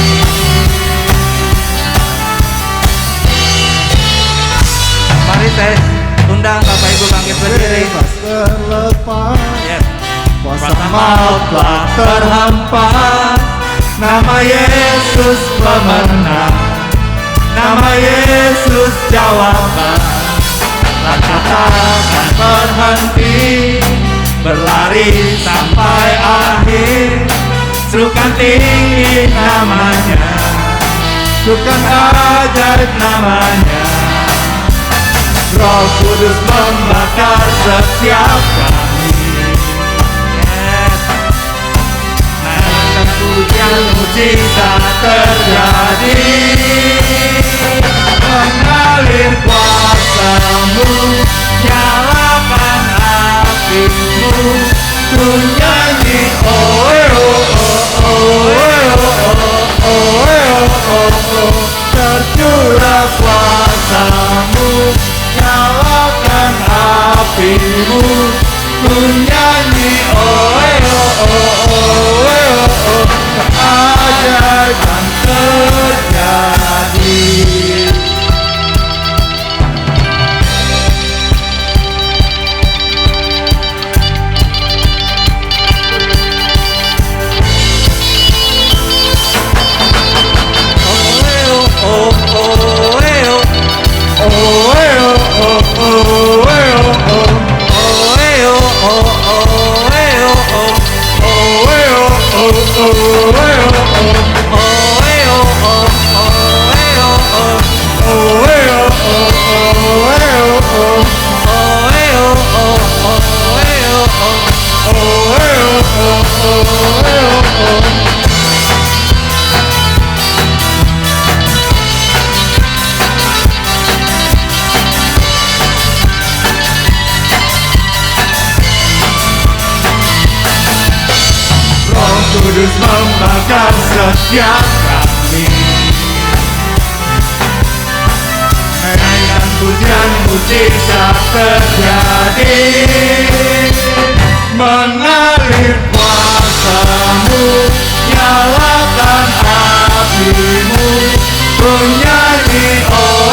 Speaker 2: Mari saya undang Bapak Ibu bangkit berdiri.
Speaker 6: Terlepas
Speaker 2: Yes. Kuasa maut telah terhempas, nama Yesus pemenang, nama Yesus jawaban. Langkah takkan berhenti, berlari sampai akhir. Serukan tinggi namanya, serukan ajaib namanya. Roh Kudus membakar setiap kami. Yes. Naikkan pujian mujizat terjadi, mengalir kuasa-Mu, nyalakan api-Mu. Ku nyanyi oh oh oh oh oh, tercurah kuasa-Mu, nyalakan api-Mu. Ku nyanyi oh oh oh, keajaiban terjadi. Kudus membakar setiap kami. Naikkan pujian mujizat terjadi, mengalir kuasa-Mu, nyalakan api-Mu. Ku nyanyi oh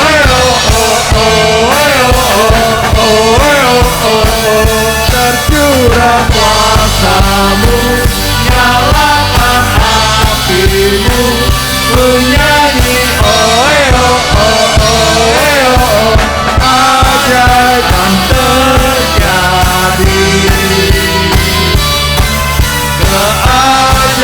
Speaker 2: tercurah kuasa-Mu, nyalakan api-Mu. Ku nyanyi ajaib akan terjadi. Keajaiban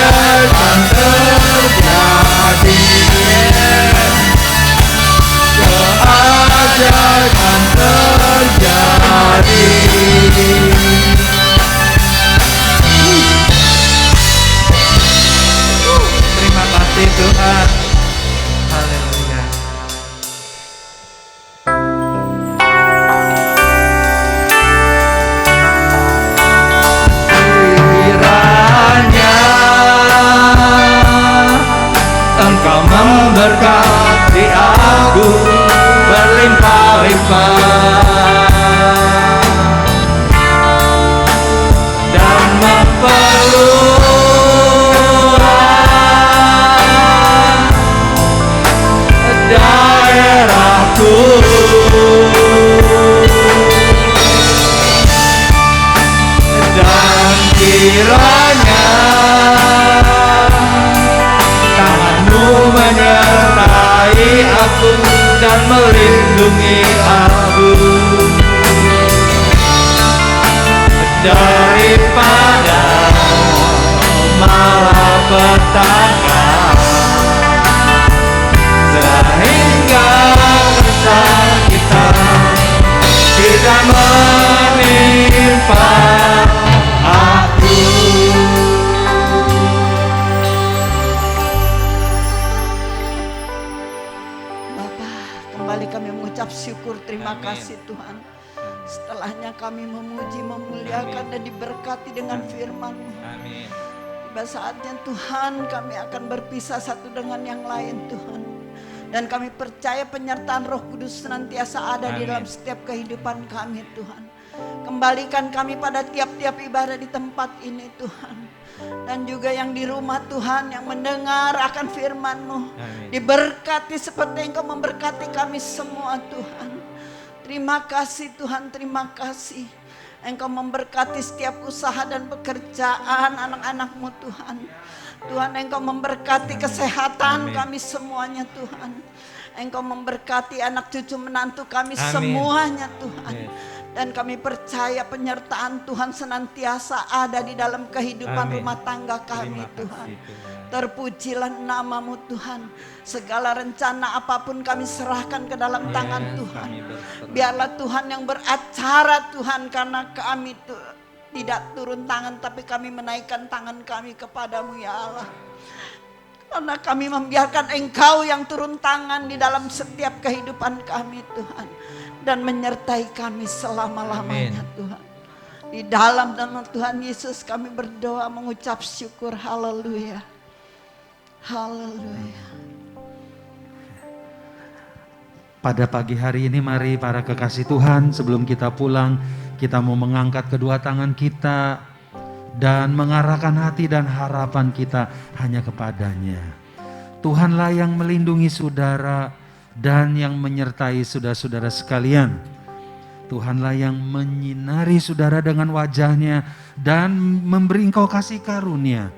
Speaker 4: syukur, terima
Speaker 2: Amin.
Speaker 4: kasih Tuhan. Setelahnya kami memuji, memuliakan dan diberkati dengan firman-Mu.
Speaker 2: Amin.
Speaker 4: Tiba saatnya Tuhan kami akan berpisah satu dengan yang lain Tuhan. Dan kami percaya penyertaan Roh Kudus senantiasa ada di
Speaker 2: Amin.
Speaker 4: dalam setiap kehidupan kami Tuhan. Kembalikan kami pada tiap-tiap ibadah di tempat ini Tuhan. Dan juga yang di rumah Tuhan yang mendengar akan firman-Mu.
Speaker 2: Amin.
Speaker 4: Diberkati seperti Engkau memberkati kami semua Tuhan. Terima kasih Tuhan, terima kasih. Engkau memberkati setiap usaha dan pekerjaan anak-anak-Mu Tuhan. Tuhan, Engkau memberkati kesehatan
Speaker 2: Amin.
Speaker 4: kami semuanya Tuhan. Engkau memberkati anak cucu menantu kami
Speaker 2: Amin.
Speaker 4: semuanya Tuhan.
Speaker 2: Yes.
Speaker 4: Dan kami percaya penyertaan Tuhan senantiasa ada di dalam kehidupan
Speaker 2: Amin.
Speaker 4: rumah tangga kami
Speaker 2: Terima
Speaker 4: Tuhan.
Speaker 2: kasih, Tuhan.
Speaker 4: Terpujilah nama-Mu Tuhan. Segala rencana apapun kami serahkan ke dalam tangan
Speaker 2: Yes,
Speaker 4: Tuhan.
Speaker 2: kami berserah.
Speaker 4: Biarlah Tuhan yang beracara Tuhan, karena kami tidak turun tangan, tapi kami menaikkan tangan kami kepadamu ya Allah. Karena kami membiarkan Engkau yang turun tangan di dalam setiap kehidupan kami Tuhan. Dan menyertai kami selama-lamanya Tuhan. Di dalam nama Tuhan Yesus kami berdoa mengucap syukur. Haleluya. Haleluya.
Speaker 3: Pada pagi hari ini mari para kekasih Tuhan, sebelum kita pulang, kita mau mengangkat kedua tangan kita dan mengarahkan hati dan harapan kita hanya kepadanya. Tuhanlah yang melindungi saudara dan yang menyertai saudara-saudara sekalian. Tuhanlah yang menyinari saudara dengan wajahnya dan memberi engkau kasih karunia.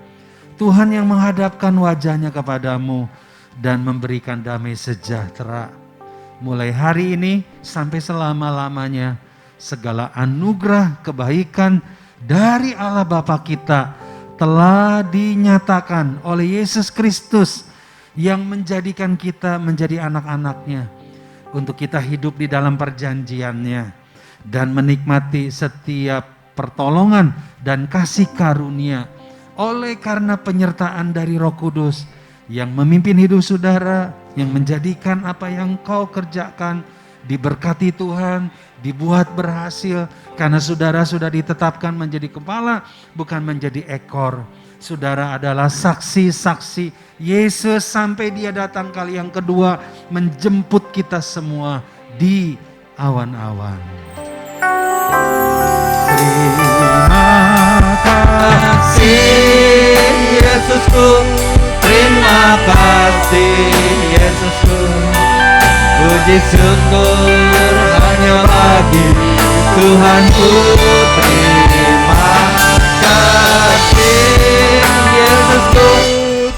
Speaker 3: Tuhan yang menghadapkan wajahnya kepadamu dan memberikan damai sejahtera. Mulai hari ini sampai selama-lamanya, segala anugerah kebaikan dari Allah Bapa kita telah dinyatakan oleh Yesus Kristus yang menjadikan kita menjadi anak-anaknya, untuk kita hidup di dalam perjanjiannya dan menikmati setiap pertolongan dan kasih karunia oleh karena penyertaan dari Roh Kudus yang memimpin hidup saudara, yang menjadikan apa yang kau kerjakan diberkati Tuhan, dibuat berhasil karena saudara sudah ditetapkan menjadi kepala, bukan menjadi ekor. Saudara adalah saksi-saksi Yesus sampai dia datang kali yang kedua menjemput kita semua di awan-awan. Terima kasih Yesusku, terima kasih Yesusku. Puji syukur hanya bagi Tuhanku. Terima kasih Yesusku,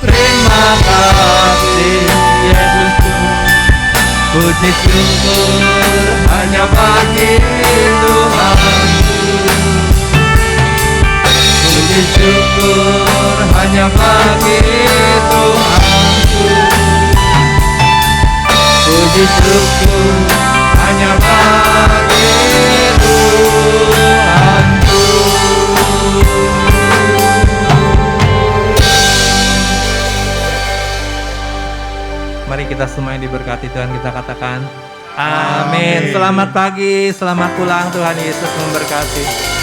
Speaker 3: terima kasih Yesusku. Puji syukur hanya bagi Tuhanku. Puji syukur hanya bagi Tuhanku. Puji syukur hanya bagi Tuhanku.
Speaker 2: Mari kita semua yang diberkati Tuhan, kita katakan amin. Selamat pagi, selamat pulang, Tuhan Yesus memberkati.